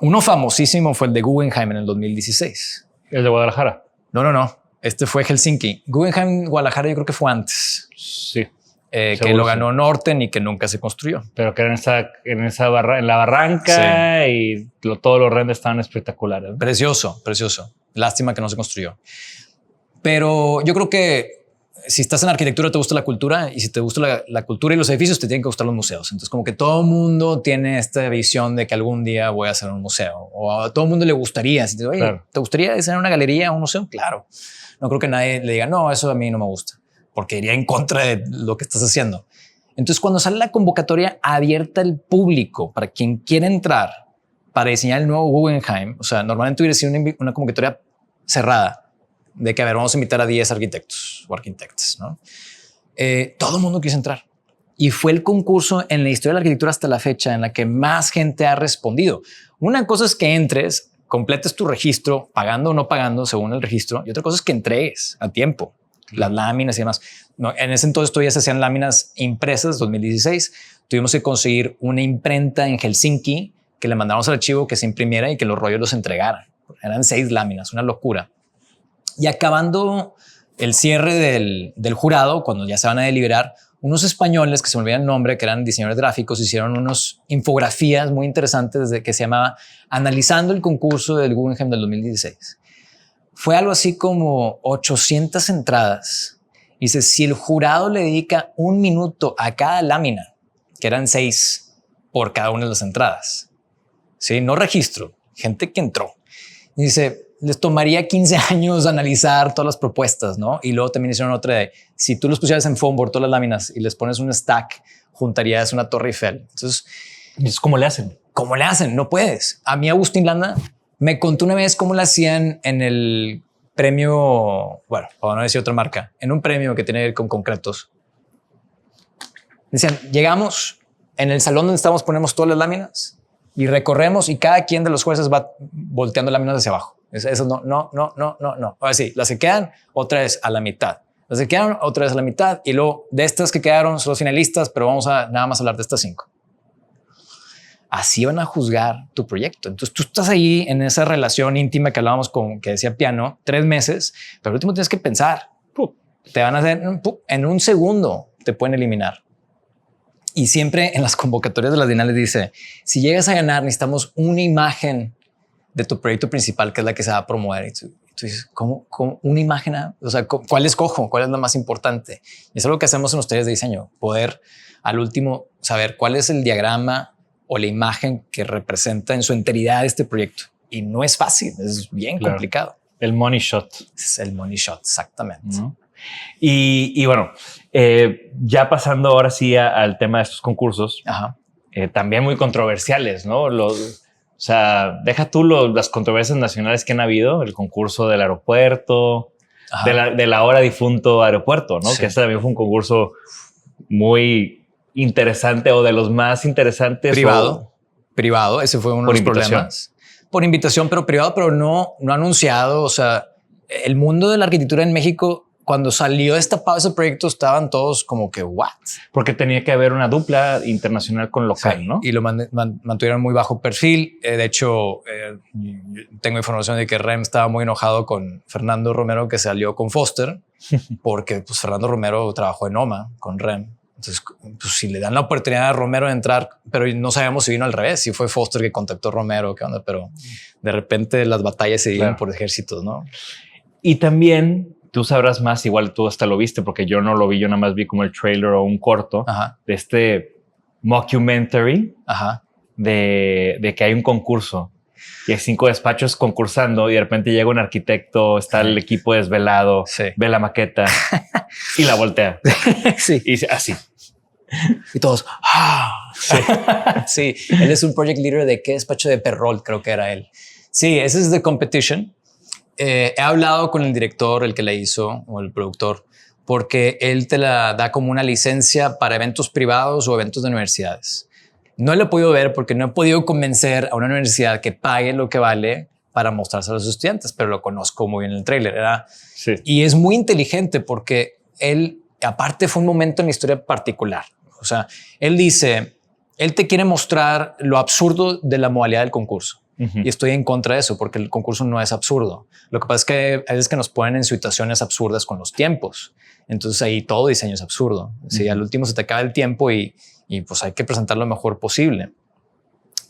Uno famosísimo fue el de Guggenheim en el 2016. ¿El de Guadalajara? No. Este fue Helsinki. Guggenheim, Guadalajara yo creo que fue antes. Sí. Que lo ganó Norten y que nunca se construyó. Pero que en la barranca y todos los renders estaban espectaculares, ¿no? Precioso. Lástima que no se construyó. Pero yo creo que si estás en arquitectura te gusta la cultura y si te gusta la cultura y los edificios te tienen que gustar los museos. Entonces como que todo el mundo tiene esta visión de que algún día voy a hacer un museo o a todo el mundo le gustaría. Si te digo, oye, ¿te gustaría diseñar una galería o un museo? Claro. No creo que nadie le diga, no, eso a mí no me gusta, porque iría en contra de lo que estás haciendo. Entonces, cuando sale la convocatoria abierta al público para quien quiera entrar para diseñar el nuevo Guggenheim, o sea, normalmente hubiera sido una convocatoria cerrada de que, a ver, vamos a invitar a 10 arquitectos o arquitectas, ¿no? Todo el mundo quiso entrar. Y fue el concurso en la historia de la arquitectura hasta la fecha en la que más gente ha respondido. Una cosa es que entres, completes tu registro, pagando o no pagando según el registro. Y otra cosa es que entregues a tiempo las láminas y demás. No, en ese entonces todavía se hacían láminas impresas, 2016. Tuvimos que conseguir una imprenta en Helsinki que le mandamos al archivo que se imprimiera y que los rollos los entregaran. Eran 6 láminas, una locura. Y acabando el cierre del jurado, cuando ya se van a deliberar, unos españoles que se me olvidan el nombre, que eran diseñadores gráficos, hicieron unas infografías muy interesantes que se llamaba Analizando el concurso del Guggenheim del 2016. Fue algo así como 800 entradas. Dice, si el jurado le dedica 1 minuto a cada lámina, que eran 6 por cada una de las entradas, ¿sí? No registro, gente que entró. Dice, les tomaría 15 años analizar todas las propuestas, ¿no? Y luego también hicieron otra de, si tú los pusieras en foam board, todas las láminas, y les pones un stack, juntarías una torre Eiffel. Entonces, ¿cómo le hacen? ¿Cómo le hacen? No puedes. A mí Agustín Landa me contó una vez cómo lo hacían en el premio, bueno, para no decir otra marca, en un premio que tiene que ver con concretos. Decían, llegamos en el salón donde estábamos, ponemos todas las láminas Y recorremos y cada quien de los jueces va volteando láminas hacia abajo. Eso no. Ahora sí, las que quedan, otra vez a la mitad. Las que quedaron, otra vez a la mitad. Y luego de estas que quedaron son los finalistas, pero vamos a nada más hablar de estas 5. Así van a juzgar tu proyecto. Entonces tú estás ahí en esa relación íntima que hablábamos con, que decía Piano, 3 meses, pero al último tienes que pensar. Te van a hacer en un segundo, te pueden eliminar. Y siempre en las convocatorias de las Bienales dice, si llegas a ganar, necesitamos una imagen de tu proyecto principal, que es la que se va a promover. Y tú dices, ¿cómo una imagen? O sea, ¿cuál escojo? ¿Cuál es la más importante? Y eso es lo que hacemos en los talleres de diseño, poder al último saber cuál es el diagrama o la imagen que representa en su enteridad este proyecto. Y no es fácil, es bien complicado. El money shot. Es el money shot, exactamente. ¿No? Y bueno, ya pasando ahora sí al tema de estos concursos, también muy controversiales, ¿no? O sea, deja tú las controversias nacionales que han habido, el concurso del aeropuerto, de la ahora difunto aeropuerto, ¿no? Sí. Que este también fue un concurso muy interesante o de los más interesantes. Privado. Ese fue uno de los problemas. Por invitación, pero privado, pero no anunciado. O sea, el mundo de la arquitectura en México, cuando salió destapado ese proyecto, estaban todos como que, ¿what? Porque tenía que haber una dupla internacional con local, ¿no? Y lo mantuvieron muy bajo perfil. De hecho, tengo información de que REM estaba muy enojado con Fernando Romero, que salió con Foster, porque pues, Fernando Romero trabajó en OMA con REM. Entonces, pues, si le dan la oportunidad a Romero de entrar, pero no sabemos si vino al revés, si fue Foster que contactó a Romero, qué onda, pero de repente las batallas se dieron por ejércitos, ¿no? Y también tú sabrás más, igual tú hasta lo viste, porque yo no lo vi, yo nada más vi como el trailer o un corto de este mockumentary de que hay un concurso y hay 5 despachos concursando y de repente llega un arquitecto, está el equipo desvelado, ve la maqueta y la voltea. Y dice así. Y todos. Sí, él es un project leader de qué despacho de Perrol, creo que era él. Sí, ese es The Competition. He hablado con el director, el que la hizo, o el productor, porque él te la da como una licencia para eventos privados o eventos de universidades. No lo he podido ver porque no he podido convencer a una universidad que pague lo que vale para mostrarse a los estudiantes, pero lo conozco muy bien en el tráiler. Y es muy inteligente porque él, aparte, fue un momento en la historia particular. O sea, él dice, él te quiere mostrar lo absurdo de la modalidad del concurso. Y estoy en contra de eso porque el concurso no es absurdo. Lo que pasa es que a veces que nos ponen en situaciones absurdas con los tiempos. Entonces ahí todo diseño es absurdo. Si al último se te acaba el tiempo y pues hay que presentar lo mejor posible.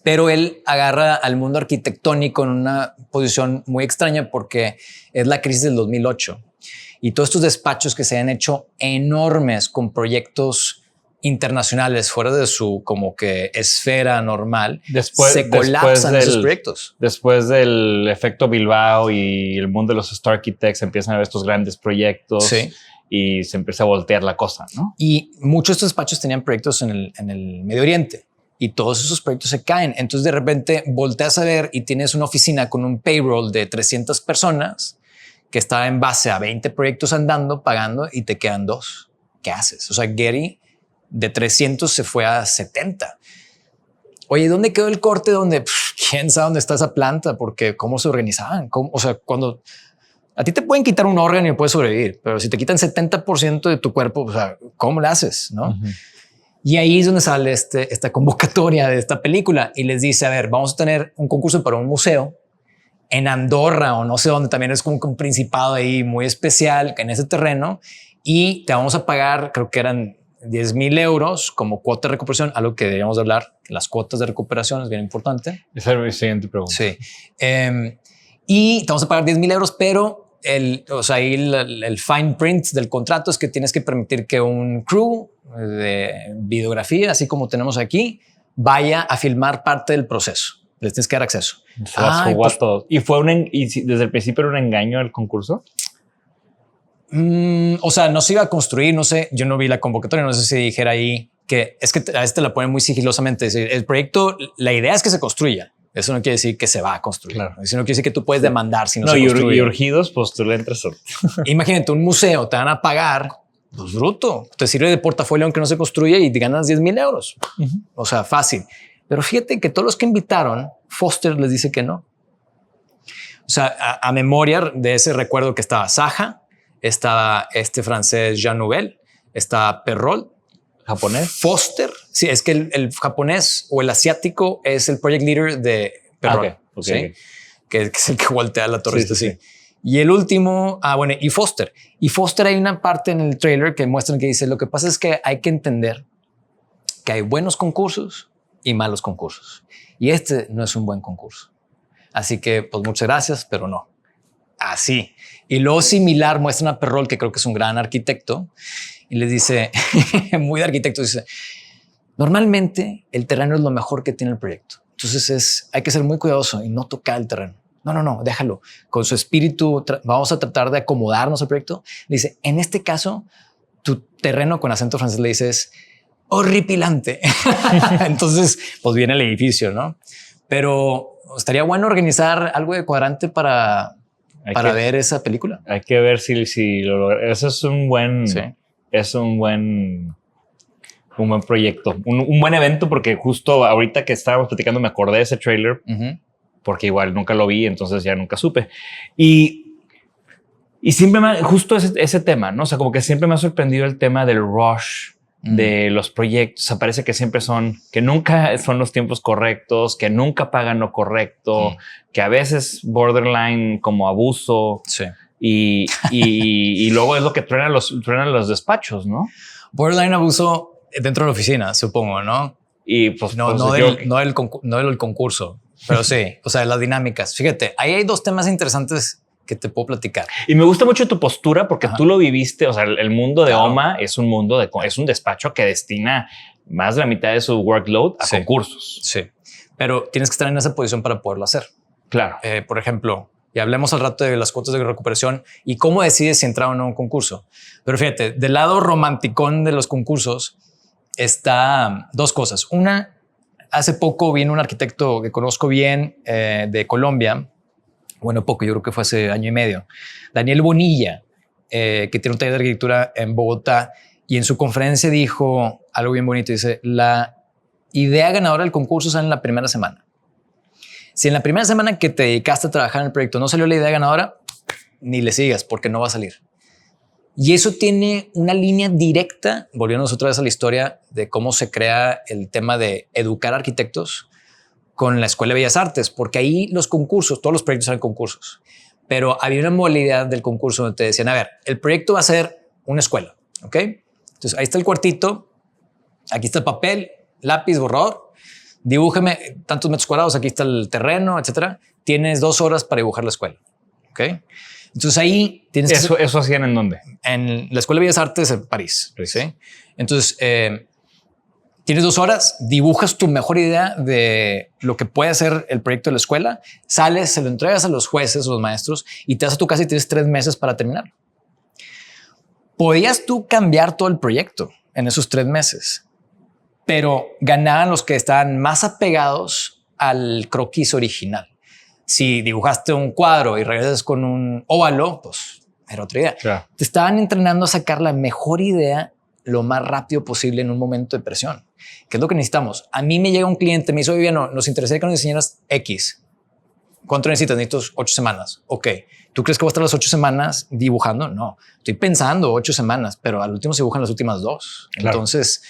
Pero él agarra al mundo arquitectónico en una posición muy extraña porque es la crisis del 2008. Y todos estos despachos que se han hecho enormes con proyectos internacionales fuera de su como que esfera normal, se colapsan esos proyectos. Después del efecto Bilbao y el mundo de los Star Architects empiezan a ver estos grandes proyectos y se empieza a voltear la cosa, ¿no? Y muchos de estos despachos tenían proyectos en el Medio Oriente y todos esos proyectos se caen. Entonces de repente volteas a ver y tienes una oficina con un payroll de 300 personas que está en base a 20 proyectos andando, pagando y te quedan 2. ¿Qué haces? O sea, Getty de 300 se fue a 70. Oye, ¿dónde quedó el corte? ¿Dónde? ¿Quién sabe dónde está esa planta? Porque cómo se organizaban. O sea, cuando a ti te pueden quitar un órgano y puedes sobrevivir, pero si te quitan 70% de tu cuerpo, o sea, ¿cómo lo haces? ¿No? Y ahí es donde sale esta convocatoria de esta película y les dice, a ver, vamos a tener un concurso para un museo en Andorra o no sé dónde, también es como un principado ahí muy especial en ese terreno y te vamos a pagar, creo que eran 10,000 euros como cuota de recuperación, algo que deberíamos de hablar. Las cuotas de recuperación es bien importante. Esa es mi siguiente pregunta. Sí. Y te vamos a pagar 10,000 euros, pero el fine print del contrato es que tienes que permitir que un crew de videografía, así como tenemos aquí, vaya a filmar parte del proceso. Les tienes que dar acceso. Pues, todo. ¿Y desde el principio era un engaño el concurso? O sea, no se iba a construir, no sé, yo no vi la convocatoria, no sé si dijera ahí que es que a este la ponen muy sigilosamente. Es decir, el proyecto, la idea es que se construya. Eso no quiere decir que se va a construir. Claro. Eso no quiere decir que tú puedes demandar si no se construye. Y urgidos, pues tú le entras. Imagínate, un museo te van a pagar, pues bruto. Te sirve de portafolio aunque no se construye y te ganas 10,000 euros. O sea, fácil. Pero fíjate que todos los que invitaron, Foster les dice que no. O sea, a memoria de ese recuerdo que estaba Saja, estaba este francés Jean Nouvel, está Perrault, japonés. Foster. Sí, es que el japonés o el asiático es el project leader de Perrault, ¿sí? Que es el que voltea la torre. Sí. Y el último, bueno, y Foster. Y Foster, hay una parte en el trailer que muestran que dice, lo que pasa es que hay que entender que hay buenos concursos y malos concursos. Y este no es un buen concurso. Así que, pues muchas gracias, pero no. Así. Y luego similar muestran a Perrault, que creo que es un gran arquitecto, y les dice, muy de arquitecto, dice, normalmente el terreno es lo mejor que tiene el proyecto. Entonces hay que ser muy cuidadoso y no tocar el terreno. No, déjalo. Con su espíritu vamos a tratar de acomodarnos al proyecto. Le dice, en este caso, tu terreno, con acento francés le dices, horripilante. Entonces, pues viene el edificio, ¿no? Pero estaría bueno organizar algo de cuadrante para ver esa película. Hay que ver si lo logra. Eso es un buen... Sí. Es un buen proyecto, un buen evento, porque justo ahorita que estábamos platicando me acordé de ese trailer, porque igual nunca lo vi, entonces ya nunca supe. Y siempre justo ese tema, ¿no? O sea, como que siempre me ha sorprendido el tema del rush de los proyectos. O sea, parece que siempre que nunca son los tiempos correctos, que nunca pagan lo correcto, que a veces borderline como abuso. Sí. Y luego es lo que truenan los despachos, ¿no? Borderline abuso dentro de la oficina, supongo, ¿no? Y pues no del concurso, pero sí, o sea, las dinámicas. Fíjate, ahí hay dos temas interesantes que te puedo platicar. Y me gusta mucho tu postura porque tú lo viviste. O sea, el mundo de OMA es un mundo es un despacho que destina más de la mitad de su workload a concursos. Sí, pero tienes que estar en esa posición para poderlo hacer. Claro. Por ejemplo, y hablemos al rato de las cuotas de recuperación y cómo decides si entrar o no a un concurso. Pero fíjate, del lado romanticón de los concursos está dos cosas. Una, hace poco vino un arquitecto que conozco bien de Colombia. Bueno, poco, yo creo que fue hace año y medio. Daniel Bonilla, que tiene un taller de arquitectura en Bogotá, y en su conferencia dijo algo bien bonito. Dice, la idea ganadora del concurso sale en la primera semana. Si en la primera semana que te dedicaste a trabajar en el proyecto no salió la idea ganadora, ni le sigas porque no va a salir. Y eso tiene una línea directa, volviéndonos otra vez a la historia de cómo se crea el tema de educar arquitectos con la Escuela de Bellas Artes, porque ahí los concursos, todos los proyectos eran concursos, pero había una modalidad del concurso donde te decían, a ver, el proyecto va a ser una escuela, ¿ok? Entonces ahí está el cuartito, aquí está el papel, lápiz, borrador. Dibújame tantos metros cuadrados, aquí está el terreno, etcétera. Tienes 2 horas para dibujar la escuela. ¿Ok? Entonces ahí tienes ¿Eso hacían en dónde? En la Escuela de Bellas Artes en París. ¿Sí? Entonces tienes 2 horas, dibujas tu mejor idea de lo que puede ser el proyecto de la escuela, sales, se lo entregas a los jueces o los maestros y te vas a tu casa y tienes 3 meses para terminar. Podías tú cambiar todo el proyecto en esos 3 meses. Pero ganaban los que estaban más apegados al croquis original. Si dibujaste un cuadro y regresas con un óvalo, pues era otra idea. Claro. Te estaban entrenando a sacar la mejor idea lo más rápido posible en un momento de presión. ¿Qué es lo que necesitamos? A mí me llega un cliente, me dice, oye, no, nos interesaría que nos diseñaras X. ¿Cuánto necesitas? Necesito 8 semanas. Ok. ¿Tú crees que voy a estar las 8 semanas dibujando? No. Estoy pensando 8 semanas, pero al último se dibujan las últimas 2. Claro. Entonces...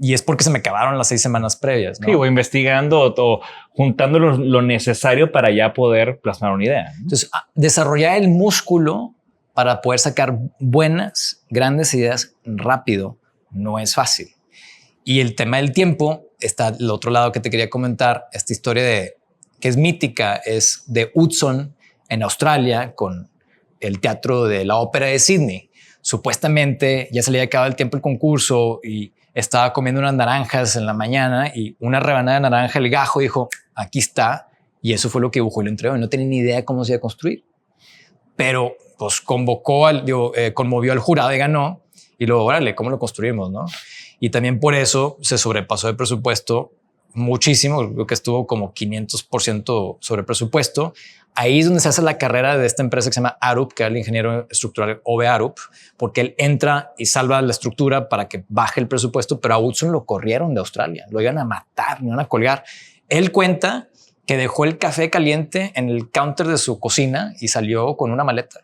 Y es porque se me acabaron las 6 semanas previas, ¿no? Sí, o investigando o juntando lo necesario para ya poder plasmar una idea. Entonces, desarrollar el músculo para poder sacar buenas, grandes ideas rápido no es fácil. Y el tema del tiempo está el otro lado que te quería comentar. Esta historia que es mítica, es de Hudson en Australia con el teatro de la ópera de Sydney. Supuestamente ya se le había acabado el tiempo el concurso y estaba comiendo unas naranjas en la mañana y una rebanada de naranja, el gajo dijo, aquí está. Y eso fue lo que dibujó y lo entregó. Y no tenía ni idea cómo se iba a construir. Pero pues conmovió al jurado y ganó. Y luego, órale, ¿cómo lo construimos? ¿No? Y también por eso se sobrepasó de presupuesto muchísimo. Creo que estuvo como 500% sobre presupuesto. Ahí es donde se hace la carrera de esta empresa que se llama Arup, que es el ingeniero estructural Ove Arup, porque él entra y salva la estructura para que baje el presupuesto, pero a Hudson lo corrieron de Australia, lo iban a matar, lo iban a colgar. Él cuenta que dejó el café caliente en el counter de su cocina y salió con una maleta.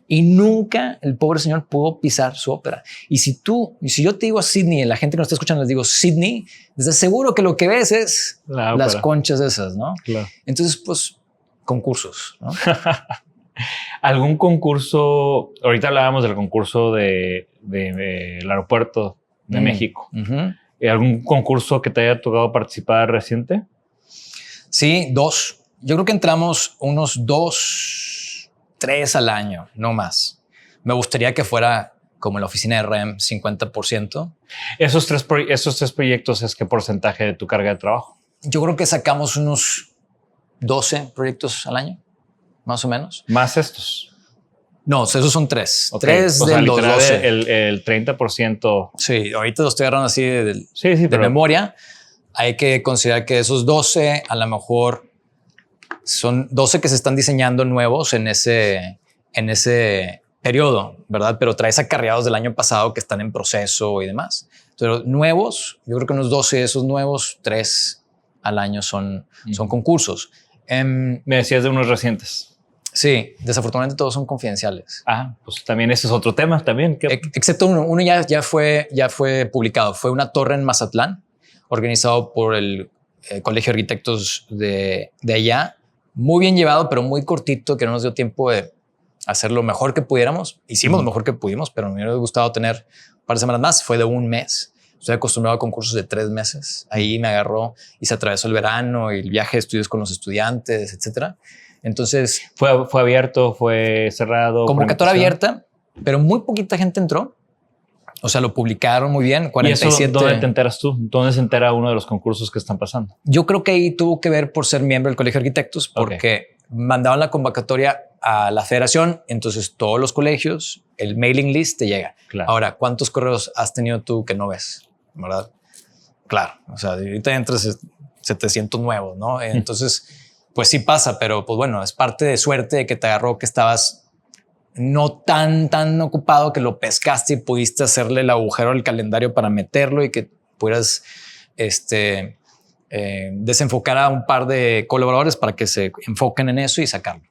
Y nunca el pobre señor pudo pisar su ópera. Y si yo te digo Sydney, la gente que nos está escuchando les digo Sydney, desde seguro que lo que ves es las conchas esas, ¿no? Claro. Entonces, pues, concursos, ¿no? ¿Algún concurso? Ahorita hablábamos del concurso del aeropuerto de México. ¿Algún concurso que te haya tocado participar reciente? Sí, 2. Yo creo que entramos unos 2, 3 al año, no más. Me gustaría que fuera como en la oficina de REM, 50%. ¿Esos tres proyectos es qué porcentaje de tu carga de trabajo? Yo creo que sacamos unos 12 proyectos al año, más o menos. ¿Más estos? No, esos son 3. Okay. 3 o de sea, los 12. El 30%. Sí, ahorita lo estoy agarrando así de pero memoria. Hay que considerar que esos 12 a lo mejor son 12 que se están diseñando nuevos en ese periodo, ¿verdad? Pero traes acarreados del año pasado que están en proceso y demás. Entonces, nuevos, yo creo que unos 12 de esos nuevos, 3 al año son concursos. Me decías de unos recientes. Sí, desafortunadamente todos son confidenciales. Pues también ese es otro tema también. Excepto uno ya fue publicado. Fue una torre en Mazatlán, organizado por el Colegio de Arquitectos de allá. Muy bien llevado, pero muy cortito, que no nos dio tiempo de hacer lo mejor que pudiéramos. Hicimos lo mejor que pudimos, pero me hubiera gustado tener un par de semanas más. Fue de un mes. Estoy acostumbrado a concursos de 3 meses. Ahí me agarró y se atravesó el verano y el viaje de estudios con los estudiantes, etcétera. Entonces... ¿Fue abierto? ¿Fue cerrado? Convocatoria abierta, pero muy poquita gente entró. O sea, lo publicaron muy bien. 47. ¿Y eso dónde te enteras tú? ¿Dónde se entera uno de los concursos que están pasando? Yo creo que ahí tuvo que ver por ser miembro del Colegio de Arquitectos, porque mandaban la convocatoria a la federación. Entonces todos los colegios, el mailing list te llega. Claro. Ahora, ¿cuántos correos has tenido tú que no ves? ¿Verdad? Claro. O sea, ahorita entras 700 nuevos, ¿no? Entonces, pues sí pasa, pero pues bueno, es parte de suerte de que te agarró que estabas no tan ocupado que lo pescaste y pudiste hacerle el agujero al calendario para meterlo y que pudieras desenfocar a un par de colaboradores para que se enfoquen en eso y sacarlo.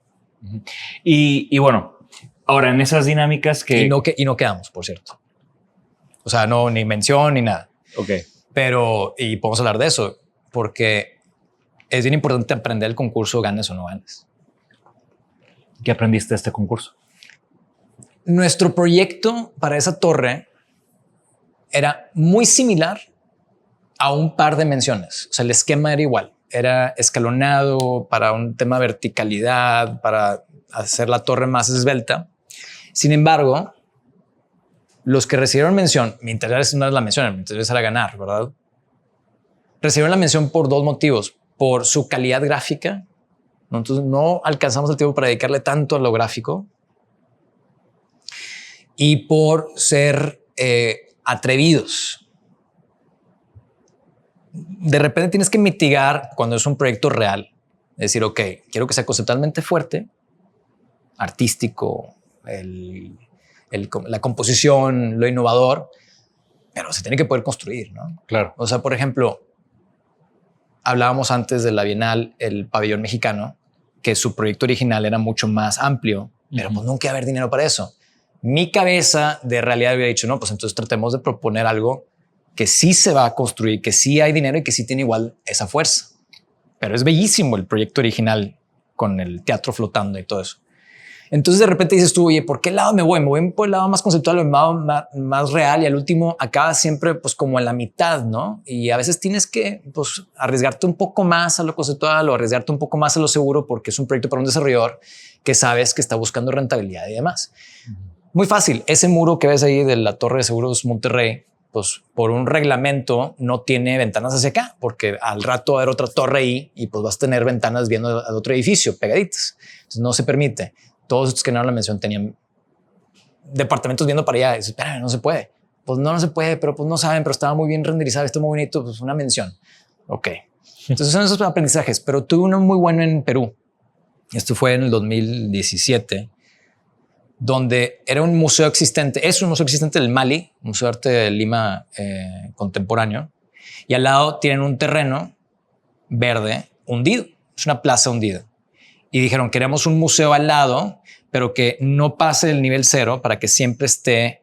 Y bueno, ahora en esas dinámicas que... Y no quedamos, por cierto. O sea, no, ni mención ni nada. Ok. Pero, y podemos hablar de eso, porque es bien importante aprender el concurso, ganes o no ganes. ¿Qué aprendiste de este concurso? Nuestro proyecto para esa torre era muy similar a un par de menciones. O sea, el esquema era igual. Era escalonado para un tema de verticalidad, para hacer la torre más esbelta. Sin embargo, los que recibieron mención, mi interés no es la mención, mi interés era ganar, ¿verdad? Recibieron la mención por 2 motivos. Por su calidad gráfica. Entonces no alcanzamos el tiempo para dedicarle tanto a lo gráfico. Y por ser atrevidos. De repente tienes que mitigar cuando es un proyecto real. Decir, ok, quiero que sea conceptualmente fuerte, artístico, la composición, lo innovador, pero se tiene que poder construir, ¿no? Claro. O sea, por ejemplo, hablábamos antes de la Bienal, el pabellón mexicano, que su proyecto original era mucho más amplio, pero pues nunca iba a haber dinero para eso. Mi cabeza de realidad había dicho, no, pues entonces tratemos de proponer algo que sí se va a construir, que sí hay dinero y que sí tiene igual esa fuerza. Pero es bellísimo el proyecto original con el teatro flotando y todo eso. Entonces de repente dices tú, oye, ¿por qué lado me voy? Me voy por el lado más conceptual, el lado más real, y al último acaba siempre pues como en la mitad, ¿no? Y a veces tienes que pues arriesgarte un poco más a lo conceptual o arriesgarte un poco más a lo seguro, porque es un proyecto para un desarrollador que sabes que está buscando rentabilidad y demás. Muy fácil. Ese muro que ves ahí de la Torre de Seguros Monterrey, pues por un reglamento no tiene ventanas hacia acá, porque al rato va a haber otra torre ahí y pues vas a tener ventanas viendo a otro edificio pegaditas. Entonces no se permite. Todos estos que no la mención tenían departamentos viendo para allá. Y dices, espera, no se puede. Pues no se puede, pero pues no saben, pero estaba muy bien renderizado, está muy bonito, pues una mención. Ok. Entonces son esos aprendizajes, pero tuve uno muy bueno en Perú. Esto fue en el 2017, donde era un museo existente. Es un museo existente del Mali, Museo de Arte de Lima contemporáneo. Y al lado tienen un terreno verde hundido. Es una plaza hundida. Y dijeron, queremos un museo al lado, pero que no pase el nivel 0 para que siempre esté,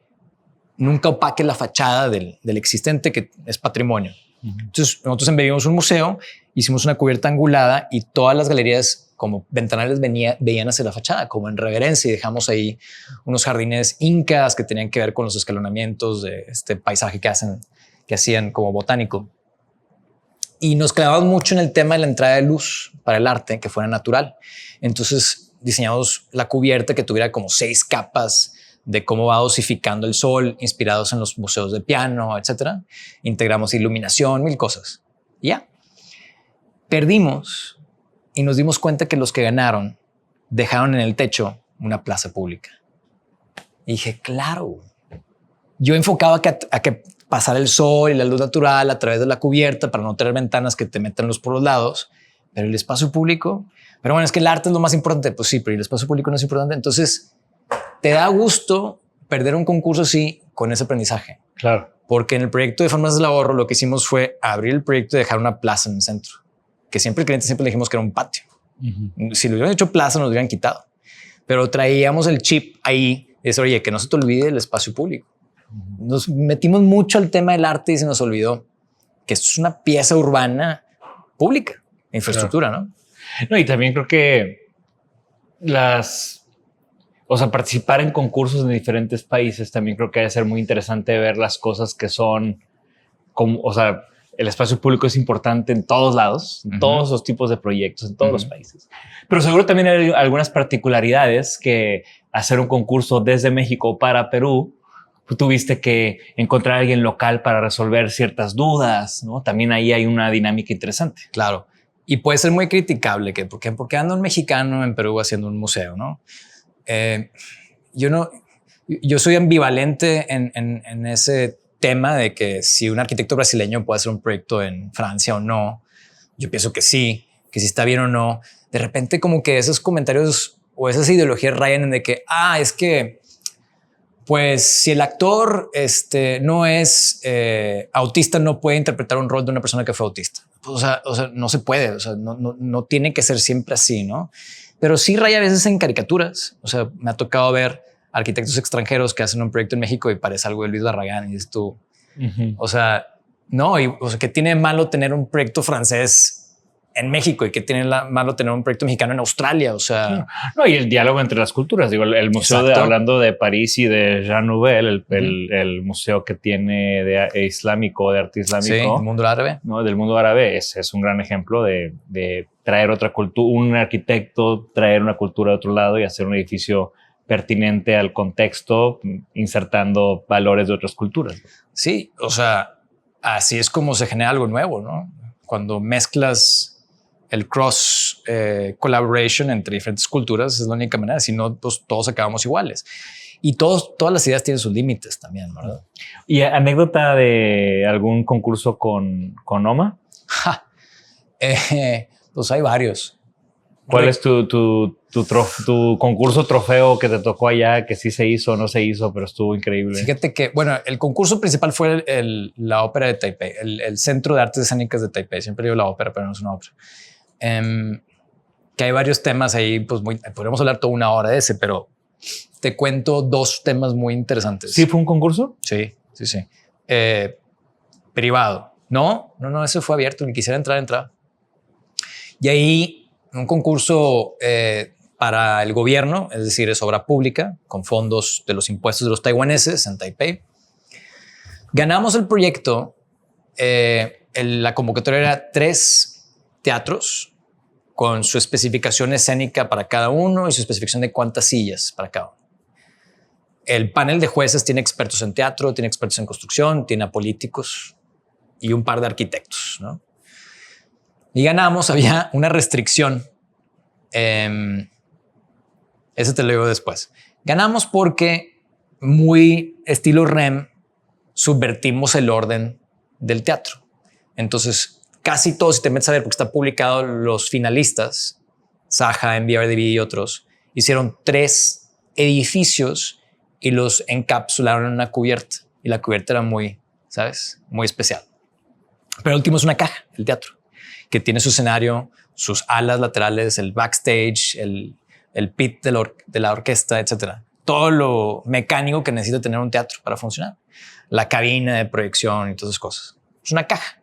nunca opaque la fachada del existente, que es patrimonio. Entonces nosotros embebimos un museo, hicimos una cubierta angulada y todas las galerías como ventanales veían hacia la fachada, como en reverencia, y dejamos ahí unos jardines incas que tenían que ver con los escalonamientos de este paisaje que hacían como botánico. Y nos clavamos mucho en el tema de la entrada de luz para el arte, que fuera natural. Entonces diseñamos la cubierta que tuviera como 6 capas de cómo va dosificando el sol, inspirados en los museos de piano, etcétera. Integramos iluminación, 1000 cosas. Y ya. Perdimos y nos dimos cuenta que los que ganaron dejaron en el techo una plaza pública. Y dije, claro. Yo enfocaba a que pasara el sol y la luz natural a través de la cubierta para no tener ventanas que te metan luz por los lados, pero el espacio público, pero bueno, es que el arte es lo más importante. Pues sí, pero el espacio público no es importante. Entonces te da gusto perder un concurso así con ese aprendizaje. Claro. Porque en el proyecto de Formas del Ahorro lo que hicimos fue abrir el proyecto y dejar una plaza en el centro, que siempre el cliente siempre le dijimos que era un patio. Si lo hubieran hecho plaza nos lo hubieran quitado, pero traíamos el chip ahí. Es, oye, que no se te olvide el espacio público. Nos metimos mucho al tema del arte y se nos olvidó que esto es una pieza urbana pública, infraestructura, claro. No, y también creo que participar en concursos en diferentes países también creo que debe ser muy interesante ver las cosas que son como, el espacio público es importante en todos lados, en todos los tipos de proyectos, en todos los países. Pero seguro también hay algunas particularidades que hacer un concurso desde México para Perú, tuviste que encontrar a alguien local para resolver ciertas dudas, ¿no? También ahí hay una dinámica interesante. Claro. Y puede ser muy criticable que porque anda un mexicano en Perú haciendo un museo, ¿no? Yo soy ambivalente en ese tema de que si un arquitecto brasileño puede hacer un proyecto en Francia o no. Yo pienso que sí, que si está bien o no. De repente como que esos comentarios o esas ideologías rayan en de que, es que pues si el actor no es autista, no puede interpretar un rol de una persona que fue autista. O sea, no se puede, no tiene que ser siempre así, ¿no? Pero sí raya a veces en caricaturas. O sea, me ha tocado ver arquitectos extranjeros que hacen un proyecto en México y parece algo de Luis Barragán y dices tú, o sea, no, ¿qué tiene malo tener un proyecto francés en México y qué tiene malo tener un proyecto mexicano en Australia? O sea, no, y el diálogo entre las culturas. Digo, el museo hablando de París y de Jean Nouvel, el museo que tiene de islámico, de arte islámico, sí, del mundo árabe, ¿no? Del mundo árabe es un gran ejemplo de traer otra cultura, un arquitecto traer una cultura de otro lado y hacer un edificio pertinente al contexto, insertando valores de otras culturas. Sí, o sea, así es como se genera algo nuevo, ¿no? Cuando mezclas el cross collaboration entre diferentes culturas es la única manera, si no, pues todos acabamos iguales. Y todas las ideas tienen sus límites también, ¿verdad? ¿Y anécdota de algún concurso con OMA? Pues hay varios. ¿Cuál es tu concurso trofeo que te tocó allá, que sí se hizo o no se hizo, pero estuvo increíble? Fíjate que, bueno, el concurso principal fue la ópera de Taipei, el Centro de Artes Escénicas de Taipei. Siempre digo la ópera, pero no es una ópera. Que hay varios temas ahí, pues podríamos hablar toda una hora de ese, pero te cuento 2 temas muy interesantes. ¿Sí fue un concurso? Sí. Privado. No, ese fue abierto. Ni quisiera entrar. Y ahí un concurso para el gobierno, es decir, es obra pública con fondos de los impuestos de los taiwaneses en Taipei. Ganamos el proyecto. La convocatoria era 3 teatros con su especificación escénica para cada uno y su especificación de cuántas sillas para cada uno. El panel de jueces tiene expertos en teatro, tiene expertos en construcción, tiene a políticos y un par de arquitectos, ¿no? Y ganamos, había una restricción. Ese te lo digo después. Ganamos porque muy estilo REM subvertimos el orden del teatro. Entonces, casi todos, si te metes a ver, porque está publicado los finalistas, Saja, MVRDV y otros, hicieron 3 edificios y los encapsularon en una cubierta. Y la cubierta era muy, ¿sabes? Muy especial. Pero el último es una caja, el teatro, que tiene su escenario, sus alas laterales, el backstage, el pit de la orquesta, etcétera. Todo lo mecánico que necesita tener un teatro para funcionar. La cabina de proyección y todas esas cosas. Es una caja.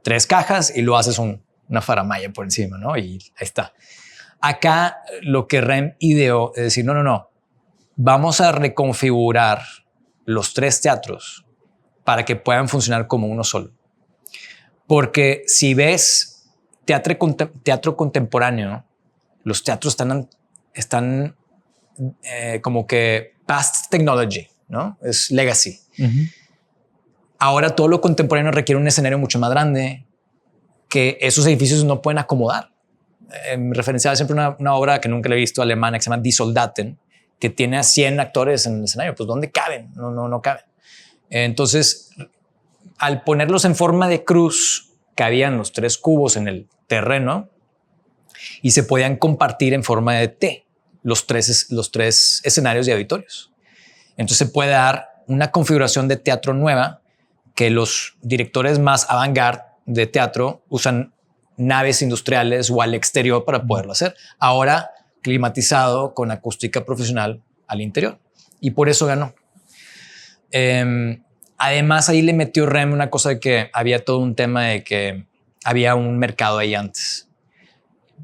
3 cajas y lo haces una faramalla por encima, ¿no? Y ahí está. Acá lo que REM ideó es decir, no. Vamos a reconfigurar los 3 teatros para que puedan funcionar como uno solo. Porque si ves teatro contemporáneo, los teatros están como que past technology, ¿no? Es legacy. Ahora todo lo contemporáneo requiere un escenario mucho más grande que esos edificios no pueden acomodar. Me referenciaba siempre una obra que nunca le he visto alemana que se llama Die Soldaten, que tiene a 100 actores en el escenario. Pues ¿dónde caben? No caben. Entonces, al ponerlos en forma de cruz, cabían los 3 cubos en el terreno y se podían compartir en forma de T los tres escenarios y auditorios. Entonces se puede dar una configuración de teatro nueva que los directores más avant-garde de teatro usan naves industriales o al exterior para poderlo hacer. Ahora climatizado con acústica profesional al interior. Y por eso ganó. Además, ahí le metió REM una cosa de que había todo un tema de que había un mercado ahí antes.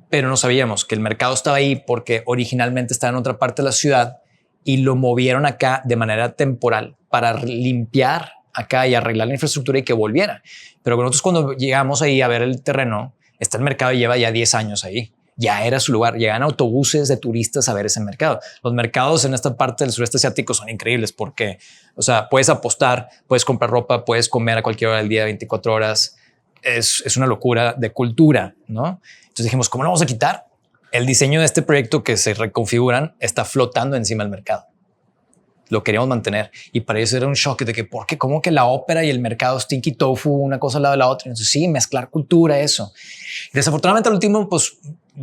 Pero no sabíamos que el mercado estaba ahí porque originalmente estaba en otra parte de la ciudad y lo movieron acá de manera temporal para limpiar acá y arreglar la infraestructura y que volviera. Pero nosotros cuando llegamos ahí a ver el terreno, está el mercado y lleva ya 10 años ahí. Ya era su lugar. Llegan autobuses de turistas a ver ese mercado. Los mercados en esta parte del sureste asiático son increíbles porque, o sea, puedes apostar, puedes comprar ropa, puedes comer a cualquier hora del día, 24 horas. Es una locura de cultura, ¿no? Entonces dijimos, ¿cómo lo vamos a quitar? El diseño de este proyecto que se reconfiguran está flotando encima del mercado. Lo queríamos mantener y para eso era un shock de que, ¿por qué? ¿Cómo que la ópera y el mercado Stinky Tofu, una cosa al lado de la otra? Entonces, sí, mezclar cultura, eso. Desafortunadamente, al último, pues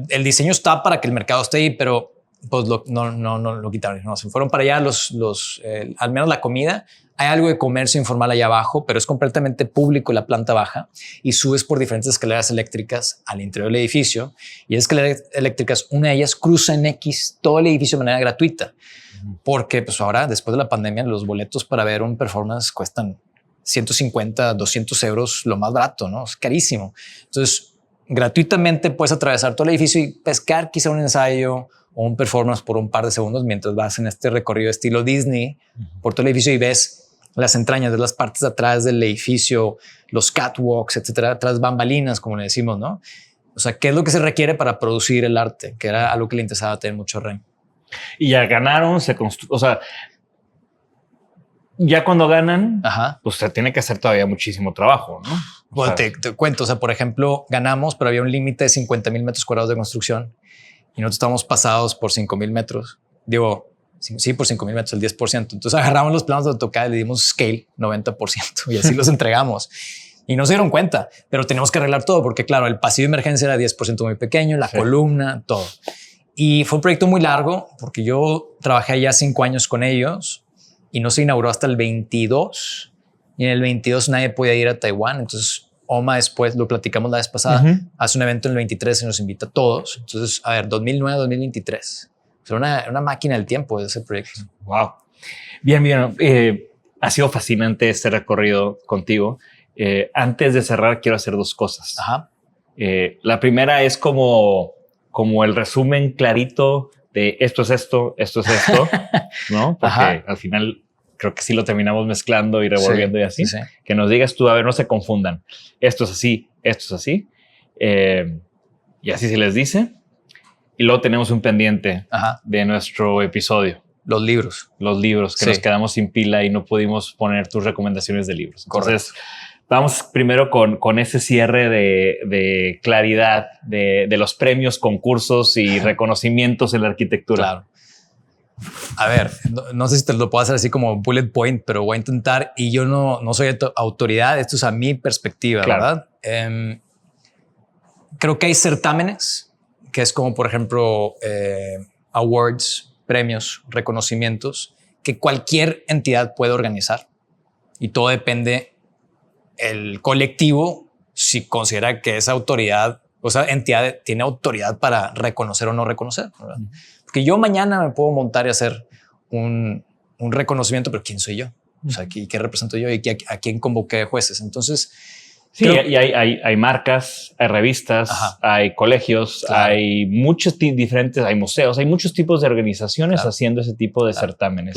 el diseño está para que el mercado esté ahí, pero pues no lo quitaron. No, se fueron para allá al menos la comida. Hay algo de comercio informal allá abajo, pero es completamente público la planta baja y subes por diferentes escaleras eléctricas al interior del edificio y escaleras eléctricas, una de ellas cruza en X todo el edificio de manera gratuita. Porque pues ahora, después de la pandemia, los boletos para ver un performance cuestan 150, 200 euros, lo más barato, ¿no? Es carísimo. Entonces, gratuitamente puedes atravesar todo el edificio y pescar quizá un ensayo o un performance por un par de segundos mientras vas en este recorrido estilo Disney por todo el edificio y ves las entrañas, ves las partes de atrás del edificio, los catwalks, etcétera, tras bambalinas, como le decimos, ¿no? O sea, ¿qué es lo que se requiere para producir el arte? Que era algo que le interesaba tener mucho REM. Y ya ganaron, o sea, ya cuando ganan, pues se tiene que hacer todavía muchísimo trabajo, ¿no? Bueno, te cuento, o sea, por ejemplo, ganamos, pero había un límite de 50,000 metros cuadrados de construcción y nosotros estábamos pasados por 5,000 metros. Digo, sí, por 5,000 metros, el 10%. Entonces agarramos los planos de AutoCAD y le dimos scale 90% y así los entregamos. Y no se dieron cuenta, pero tenemos que arreglar todo porque, claro, el pasillo de emergencia era 10% muy pequeño, la columna, todo. Y fue un proyecto muy largo porque yo trabajé allá 5 años con ellos y no se inauguró hasta el 22. Y en el 22 nadie podía ir a Taiwán. Entonces OMA después, lo platicamos la vez pasada, hace un evento en el 23 y nos invita a todos. Entonces, a ver, 2009, 2023. Era una máquina del tiempo de ese proyecto. Wow. Bien. Ha sido fascinante este recorrido contigo. Antes de cerrar, quiero hacer 2 cosas. La primera es como el resumen clarito de esto es esto, ¿no? Porque al final creo que sí lo terminamos mezclando y revolviendo y así. Sí. Que nos digas tú, a ver, no se confundan. Esto es así, esto es así. Y así se les dice. Y luego tenemos un pendiente de nuestro episodio. Los libros que nos quedamos sin pila y no pudimos poner tus recomendaciones de libros. Entonces, vamos primero con ese cierre de claridad de los premios, concursos y reconocimientos en la arquitectura. Claro. A ver, no sé si te lo puedo hacer así como bullet point, pero voy a intentar. Y yo no soy autoridad. Esto es a mi perspectiva, claro. ¿Verdad? Creo que hay certámenes que es como, por ejemplo, awards, premios, reconocimientos que cualquier entidad puede organizar y todo depende el colectivo si considera que esa autoridad o esa entidad tiene autoridad para reconocer o no reconocer, ¿verdad? Porque yo mañana me puedo montar y hacer un reconocimiento, pero ¿quién soy yo? O sea, ¿qué represento yo y a quién convoqué de jueces? Entonces, sí, y hay marcas, hay revistas, hay colegios, hay muchos diferentes, hay museos, hay muchos tipos de organizaciones haciendo ese tipo de certámenes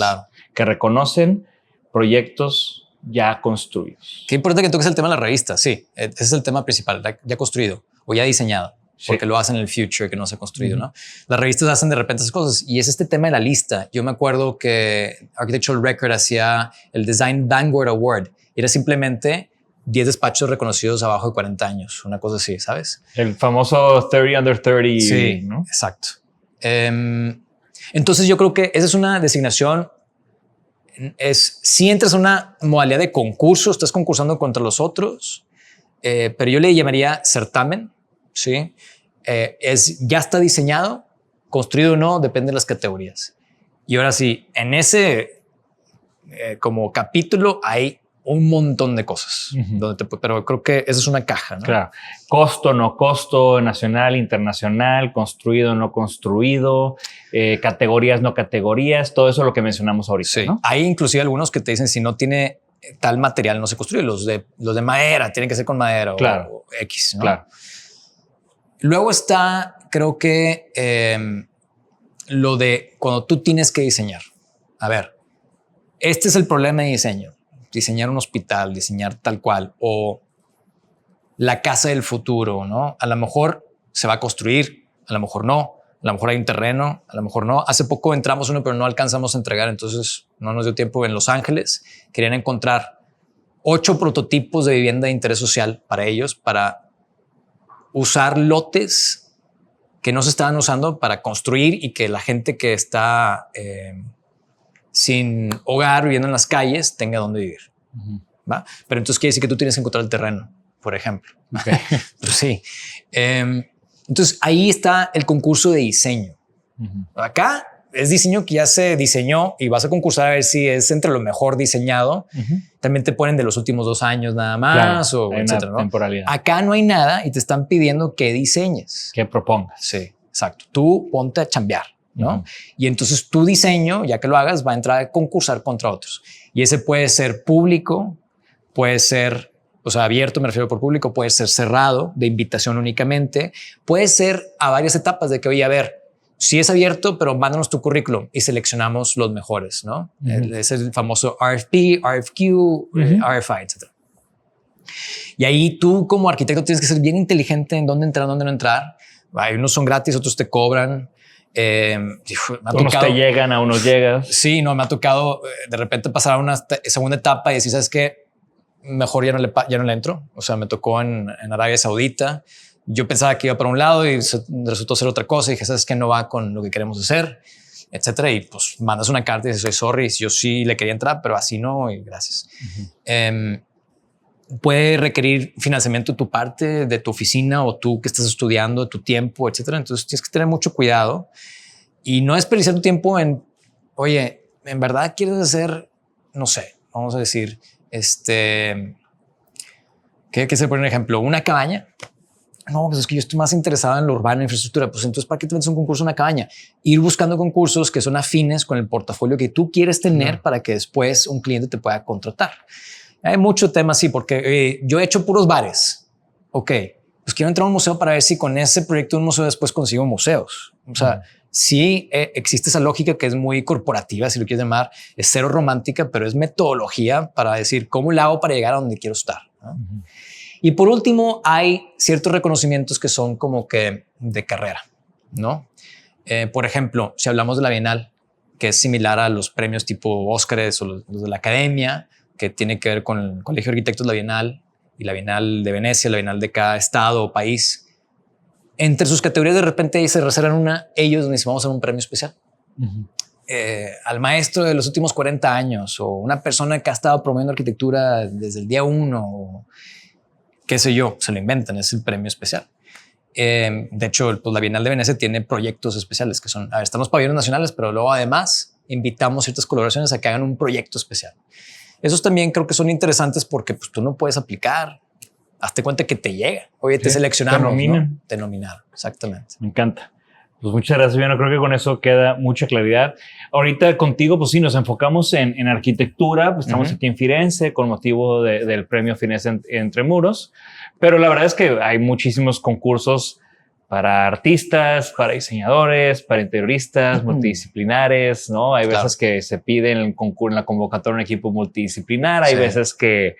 que reconocen proyectos ya construidos. Qué importante que toques el tema de la revista. Sí, ese es el tema principal, ya construido o ya diseñado, porque lo hacen en el future que no se ha construido, ¿no? Las revistas hacen de repente esas cosas y es este tema de la lista. Yo me acuerdo que Architectural Record hacía el Design Vanguard Award. Era simplemente 10 despachos reconocidos abajo de 40 años, una cosa así, ¿sabes? El famoso 30 under 30. Sí, ¿no? Exacto. Entonces yo creo que esa es una designación. Si entras a una modalidad de concurso, estás concursando contra los otros, pero yo le llamaría certamen, ¿sí? Ya está diseñado, construido o no, depende de las categorías. Y ahora sí, en ese como capítulo hay un montón de cosas, pero creo que esa es una caja, ¿no? Claro. Costo, no costo, nacional, internacional, construido, no construido, categorías, no categorías, todo eso es lo que mencionamos ahorita, sí, ¿no? Hay inclusive algunos que te dicen si no tiene tal material no se construye. Los de madera tienen que ser con madera o X, ¿no? Claro. Luego está, creo que lo de cuando tú tienes que diseñar. A ver, este es el problema de diseño. Diseñar un hospital, diseñar tal cual, o la casa del futuro, ¿no? A lo mejor se va a construir, a lo mejor no, a lo mejor hay un terreno, a lo mejor no. Hace poco entramos uno, pero no alcanzamos a entregar, entonces no nos dio tiempo. En Los Ángeles querían encontrar 8 prototipos de vivienda de interés social para ellos, para usar lotes que no se estaban usando para construir y que la gente que está sin hogar, viviendo en las calles, tenga dónde vivir. ¿Va? Pero entonces quiere decir que tú tienes que encontrar el terreno, por ejemplo. Okay. Pues sí. Entonces ahí está el concurso de diseño. Acá es diseño que ya se diseñó y vas a concursar a ver si es entre lo mejor diseñado. También te ponen de los últimos 2 años nada más, claro, o etcétera, ¿no? Temporalidad. Acá no hay nada y te están pidiendo que diseñes. Que propongas. Sí, exacto. Tú ponte a chambear, ¿no? Y entonces tu diseño, ya que lo hagas, va a entrar a concursar contra otros. Y ese puede ser público, puede ser, o sea, abierto, me refiero por público, puede ser cerrado, de invitación únicamente, puede ser a varias etapas de que, oye, a ver, sí es abierto, pero mándanos tu currículum y seleccionamos los mejores, ¿no? Es el famoso RFP, RFQ, RFI, etc. Y ahí tú como arquitecto tienes que ser bien inteligente en dónde entrar, dónde no entrar. Hay unos son gratis, otros te cobran. Unos te llegan, a unos llegas. Sí, no, me ha tocado de repente pasar a una segunda etapa y decir, ¿sabes qué? Mejor ya no le entro. O sea, me tocó en Arabia Saudita. Yo pensaba que iba para un lado y resultó ser otra cosa. Y dije, ¿sabes qué? No va con lo que queremos hacer, etcétera. Y pues mandas una carta y dices, soy sorry. Yo sí le quería entrar, pero así no. Y gracias. Puede requerir financiamiento de tu parte, de tu oficina o tú que estás estudiando, de tu tiempo, etcétera. Entonces tienes que tener mucho cuidado y no desperdiciar tu tiempo en, oye, en verdad quieres hacer, no sé, vamos a decir, ¿qué se pone un ejemplo? Una cabaña. No, pues es que yo estoy más interesado en lo urbano, en infraestructura. Pues entonces, ¿para qué te metes un concurso en una cabaña? Ir buscando concursos que son afines con el portafolio que tú quieres tener para que después un cliente te pueda contratar. Hay mucho tema así, porque yo he hecho puros bares. Ok, pues quiero entrar a un museo para ver si con ese proyecto de un museo después consigo museos. O sea, sí existe esa lógica que es muy corporativa, si lo quieres llamar, es cero romántica, pero es metodología para decir cómo la hago para llegar a donde quiero estar, ¿no? Y por último, hay ciertos reconocimientos que son como que de carrera, ¿no? Por ejemplo, si hablamos de la Bienal, que es similar a los premios tipo Óscares o los de la Academia, que tiene que ver con el Colegio de Arquitectos, la Bienal y la Bienal de Venecia, la Bienal de cada estado o país. Entre sus categorías de repente ahí se reservan ellos donde vamos a hacer un premio especial. Al maestro de los últimos 40 años o una persona que ha estado promoviendo arquitectura desde el día 1 o qué sé yo, se lo inventan, es el premio especial. De hecho, pues la Bienal de Venecia tiene proyectos especiales que son, a ver, están los pabellones nacionales, pero luego además invitamos ciertas colaboraciones a que hagan un proyecto especial. Esos también creo que son interesantes porque pues, tú no puedes aplicar. Hazte cuenta que te llega. Oye, te seleccionamos. Te nominan. ¿no? Te nominaron, exactamente. Me encanta. Pues muchas gracias, Viviano. Creo que con eso queda mucha claridad. Ahorita contigo, pues sí, nos enfocamos en arquitectura. Pues estamos aquí en Firenze con motivo del premio Firenze Entre Muros. Pero la verdad es que hay muchísimos concursos para artistas, para diseñadores, para interioristas, multidisciplinares, ¿no? Hay veces que se pide en la convocatoria un equipo multidisciplinar. Hay veces que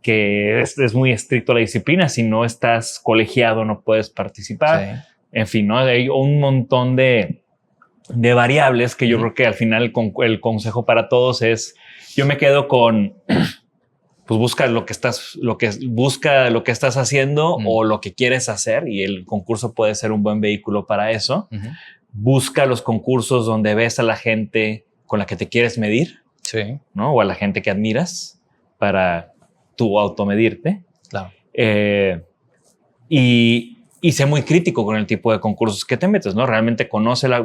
es muy estricto la disciplina. Si no estás colegiado, no puedes participar. En fin, ¿no? Hay un montón de variables que yo creo que al final el consejo para todos es, yo me quedo con, pues busca lo que estás haciendo o lo que quieres hacer, y el concurso puede ser un buen vehículo para eso. Busca los concursos donde ves a la gente con la que te quieres medir, ¿no? O a la gente que admiras para tú automedirte. Claro. Y sé muy crítico con el tipo de concursos que te metes, ¿no? Realmente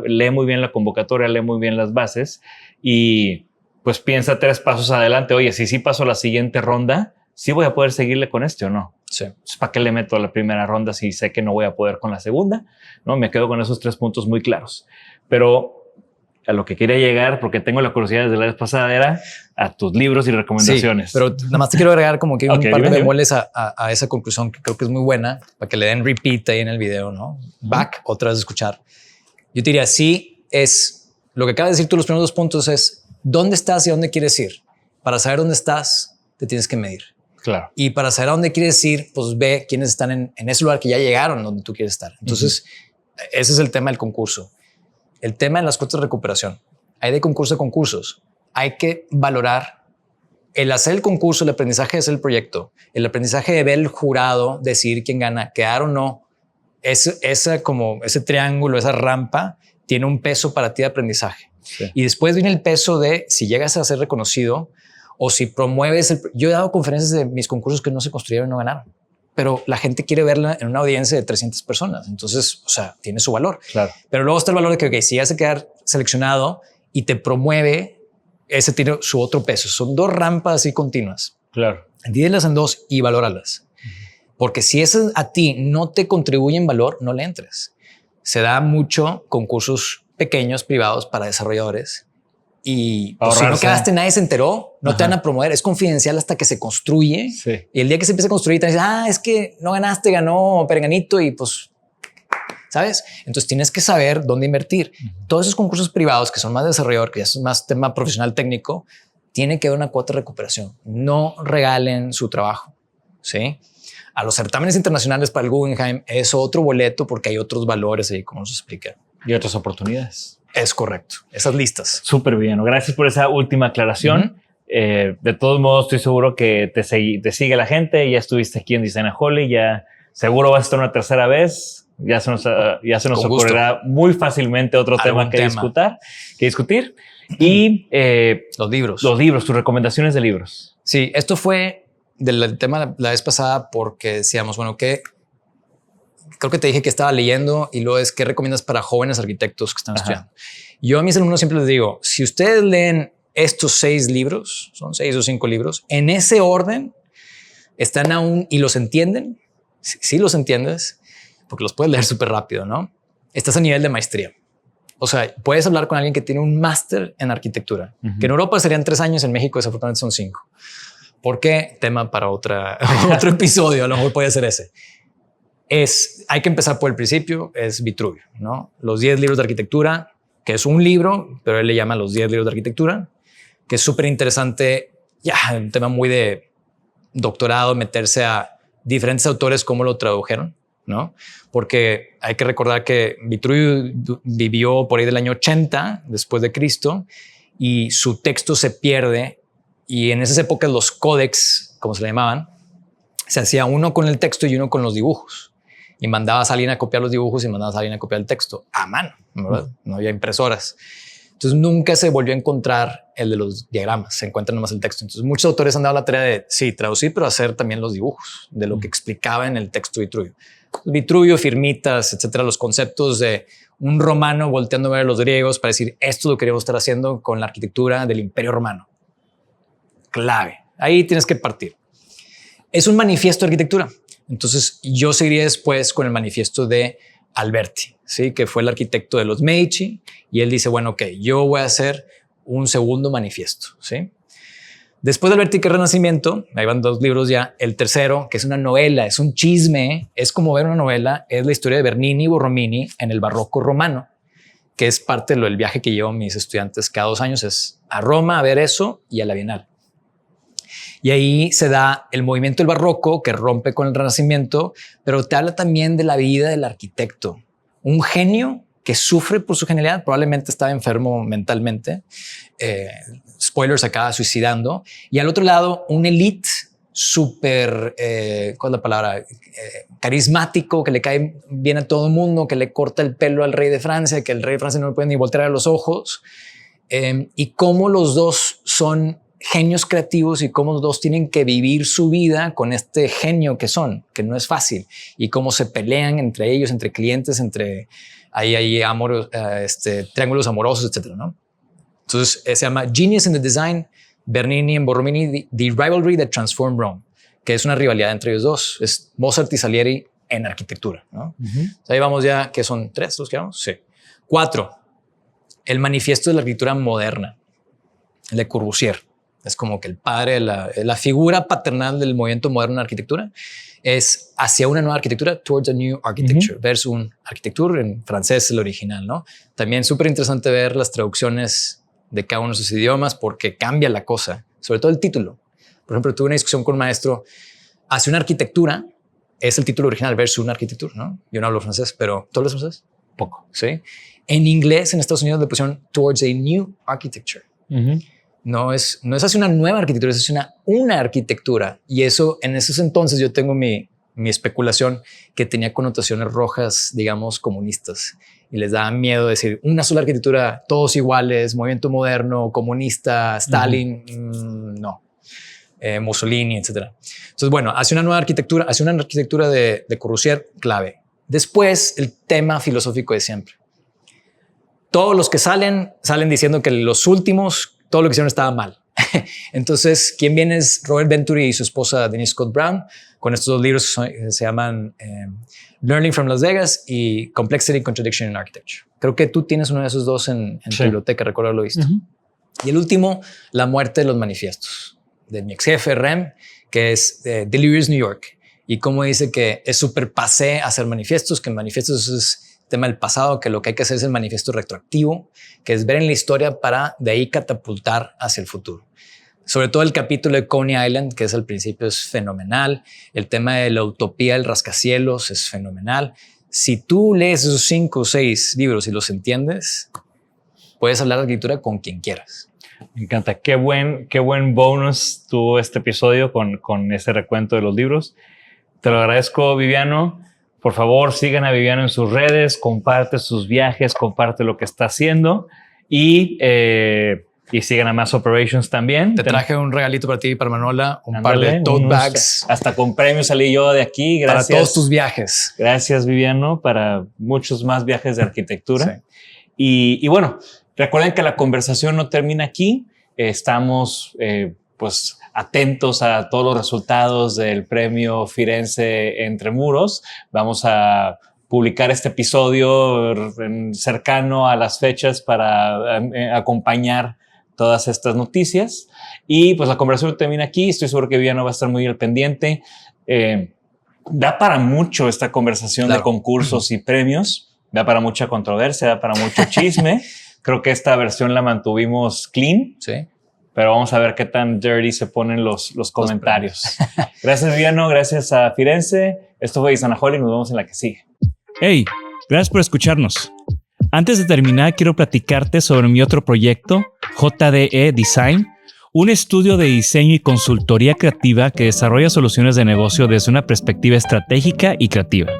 lee muy bien la convocatoria, lee muy bien las bases y pues piensa 3 pasos adelante. Oye, si sí paso la siguiente ronda, ¿sí voy a poder seguirle con este o no? Sí. Entonces, ¿para qué le meto a la primera ronda si sé que no voy a poder con la segunda? No, me quedo con esos 3 puntos muy claros. Pero a lo que quería llegar, porque tengo la curiosidad desde la vez pasada, era a tus libros y recomendaciones. Sí, pero nada más te quiero agregar como que un par de bemoles a esa conclusión que creo que es muy buena para que le den repeat ahí en el video, ¿no? Back, otra vez escuchar. Yo te diría, sí, es lo que acabas de decir tú, los primeros 2 puntos es dónde estás y a dónde quieres ir. Para saber dónde estás, te tienes que medir. Claro. Y para saber a dónde quieres ir, pues ve quiénes están en ese lugar que ya llegaron donde tú quieres estar. Entonces, ese es el tema del concurso. El tema de las cuotas de recuperación. Hay de concurso a concursos. Hay que valorar el hacer el concurso, el aprendizaje de hacer el proyecto, el aprendizaje de ver el jurado, decidir quién gana, quedar o no. Ese triángulo, esa rampa, tiene un peso para ti de aprendizaje. Sí. Y después viene el peso de si llegas a ser reconocido o si promueves. Yo he dado conferencias de mis concursos que no se construyeron y no ganaron, pero la gente quiere verla en una audiencia de 300 personas. Entonces, o sea, tiene su valor. Claro. Pero luego está el valor de que okay, si vas a quedar seleccionado y te promueve, ese tiene su otro peso. Son 2 rampas así continuas. Claro. Divídelas en 2 y valóralas. Porque si esas a ti no te contribuyen valor, no le entres. Se da mucho concursos pequeños, privados para desarrolladores. Y pues, si no quedaste, nadie se enteró, no te van a promover. Es confidencial hasta que se construye. Sí. Y el día que se empieza a construir, te dicen, es que no ganaste, ganó Perenganito y pues, ¿sabes? Entonces tienes que saber dónde invertir. Todos esos concursos privados que son más desarrollador, que ya es más tema profesional técnico, tiene que haber una cuota de recuperación. No regalen su trabajo. Sí. A los certámenes internacionales para el Guggenheim es otro boleto porque hay otros valores ahí, como nos explica. Y otras oportunidades. Es correcto. Esas listas. Súper bien. Gracias por esa última aclaración. De todos modos, estoy seguro que te sigue la gente. Ya estuviste aquí en Designaholy. Ya seguro vas a estar una tercera vez. Ya se nos ocurrirá muy fácilmente otro tema que discutir. Y los libros, tus recomendaciones de libros. Sí, esto fue del tema la vez pasada porque decíamos, bueno, que creo que te dije que estaba leyendo y luego es qué recomiendas para jóvenes arquitectos que están estudiando. Yo a mis alumnos siempre les digo, si ustedes leen estos 6 libros, son 6 o 5 libros, en ese orden están aún y los entienden. Si los entiendes, porque los puedes leer súper rápido, ¿no? Estás a nivel de maestría. O sea, puedes hablar con alguien que tiene un máster en arquitectura, que en Europa serían 3 años, en México desafortunadamente son 5. ¿Por qué? Tema para otro episodio, a lo mejor puede ser ese. Hay que empezar por el principio, es Vitruvio, ¿no? Los 10 libros de arquitectura, que es un libro, pero él le llama los 10 libros de arquitectura, que es súper interesante, un tema muy de doctorado, meterse a diferentes autores, cómo lo tradujeron, ¿no? Porque hay que recordar que Vitruvio vivió por ahí del año 80 después de Cristo y su texto se pierde. Y en esas épocas los códex, como se le llamaban, se hacía uno con el texto y uno con los dibujos. Y mandabas a alguien a copiar los dibujos y mandabas a alguien a copiar el texto a mano, ¿verdad? No había impresoras. Entonces nunca se volvió a encontrar el de los diagramas, se encuentra nomás el texto. Entonces muchos autores han dado la tarea de, sí, traducir, pero hacer también los dibujos de lo que explicaba en el texto Vitruvio. Vitruvio, firmitas, etcétera, los conceptos de un romano volteando a ver a los griegos para decir esto es lo que queremos estar haciendo con la arquitectura del Imperio Romano. Clave. Ahí tienes que partir. Es un manifiesto de arquitectura. Entonces yo seguiría después con el manifiesto de Alberti, ¿sí? Que fue el arquitecto de los Medici, y él dice, bueno, ok, yo voy a hacer un segundo manifiesto, ¿sí? Después de Alberti, que es Renacimiento, ahí van 2 libros ya. El tercero, que es una novela, es un chisme, es como ver una novela, es la historia de Bernini y Borromini en el barroco romano, que es parte del viaje que llevo mis estudiantes cada 2 años, es a Roma a ver eso y a la Bienal. Y ahí se da el movimiento del barroco que rompe con el Renacimiento, pero te habla también de la vida del arquitecto, un genio que sufre por su genialidad, probablemente estaba enfermo mentalmente, spoilers, acaba suicidando, y al otro lado un elite súper, ¿cuál es la palabra? Carismático, que le cae bien a todo el mundo, que le corta el pelo al rey de Francia, que el rey de Francia no le puede ni voltear a los ojos, y cómo los dos son genios creativos y cómo los dos tienen que vivir su vida con este genio que son, que no es fácil, y cómo se pelean entre ellos, entre clientes, entre hay amor, triángulos amorosos, etcétera, ¿no? Entonces se llama Genius in the Design, Bernini and Borromini, the Rivalry that Transformed Rome, que es una rivalidad entre ellos dos. Es Mozart y Salieri en arquitectura, ¿no? Ahí vamos ya, que son 3 los que vamos. Sí. 4, el manifiesto de la arquitectura moderna, Le Corbusier. Es como que el padre, la figura paternal del movimiento moderno en arquitectura, es hacia una nueva arquitectura, towards a new architecture, versus un architecture, en francés el original, ¿no? También súper interesante ver las traducciones de cada uno de sus idiomas porque cambia la cosa, sobre todo el título. Por ejemplo, tuve una discusión con un maestro, hacia una arquitectura, es el título original versus una arquitectura, ¿no? Yo no hablo francés, pero ¿tú hablas francés? Poco, ¿sí? En inglés, en Estados Unidos, le pusieron towards a new architecture. No es hacia una nueva arquitectura, es hacia una arquitectura. Y eso, en esos entonces, yo tengo mi especulación que tenía connotaciones rojas, digamos, comunistas. Y les daba miedo decir una sola arquitectura, todos iguales, movimiento moderno, comunista, Stalin, no. Mussolini, etcétera. Entonces, bueno, hacia una nueva arquitectura, hacia una arquitectura de Corbusier, clave. Después, el tema filosófico de siempre. Todos los que salen diciendo que los últimos, todo lo que hicieron estaba mal. Entonces, quien viene es Robert Venturi y su esposa Denise Scott Brown, con estos 2 libros que se llaman Learning from Las Vegas y Complexity and Contradiction in Architecture. Creo que tú tienes uno de esos 2 en tu biblioteca, recuerdo haberlo visto. Y el último, La muerte de los manifiestos, de mi ex jefe Rem, que es Delirious New York. Y cómo dice que es súper pasé hacer manifiestos, que manifiestos es tema del pasado, que lo que hay que hacer es el manifiesto retroactivo, que es ver en la historia para de ahí catapultar hacia el futuro. Sobre todo el capítulo de Coney Island, que es al principio, es fenomenal. El tema de la utopía del rascacielos es fenomenal. Si tú lees esos 5 o 6 libros y los entiendes, puedes hablar de arquitectura con quien quieras. Me encanta. Qué buen bonus tuvo este episodio con ese recuento de los libros. Te lo agradezco, Viviano. Por favor, sigan a Viviano en sus redes, comparte sus viajes, comparte lo que está haciendo y sigan a Mass Operations también. Te traje un regalito para ti y para Manola, un par de tote bags. Hasta con premios salí yo de aquí. Gracias. Para todos tus viajes. Gracias, Viviano, para muchos más viajes de arquitectura. Sí. Y bueno, recuerden que la conversación no termina aquí. Estamos pues atentos a todos los resultados del premio Firenze Entre Muros. Vamos a publicar este episodio cercano a las fechas para acompañar todas estas noticias. Y pues la conversación termina aquí. Estoy seguro que Viviano va a estar muy al pendiente. Da para mucho esta conversación de concursos y premios. Da para mucha controversia, da para mucho chisme. Creo que esta versión la mantuvimos clean. Sí. Pero vamos a ver qué tan dirty se ponen los comentarios. Gracias, Viviano. Gracias a Firenze. Esto fue Isanaholic. Nos vemos en la que sigue. Hey, gracias por escucharnos. Antes de terminar, quiero platicarte sobre mi otro proyecto, JDE Design, un estudio de diseño y consultoría creativa que desarrolla soluciones de negocio desde una perspectiva estratégica y creativa.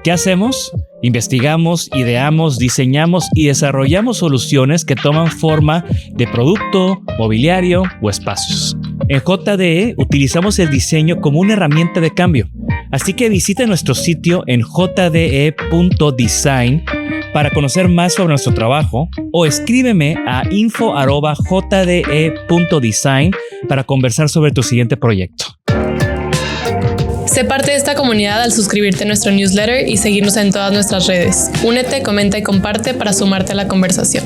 ¿Qué hacemos? Investigamos, ideamos, diseñamos y desarrollamos soluciones que toman forma de producto, mobiliario o espacios. En JDE utilizamos el diseño como una herramienta de cambio. Así que visita nuestro sitio en jde.design para conocer más sobre nuestro trabajo o escríbeme a info@jde.design para conversar sobre tu siguiente proyecto. Sé parte de esta comunidad al suscribirte a nuestro newsletter y seguirnos en todas nuestras redes. Únete, comenta y comparte para sumarte a la conversación.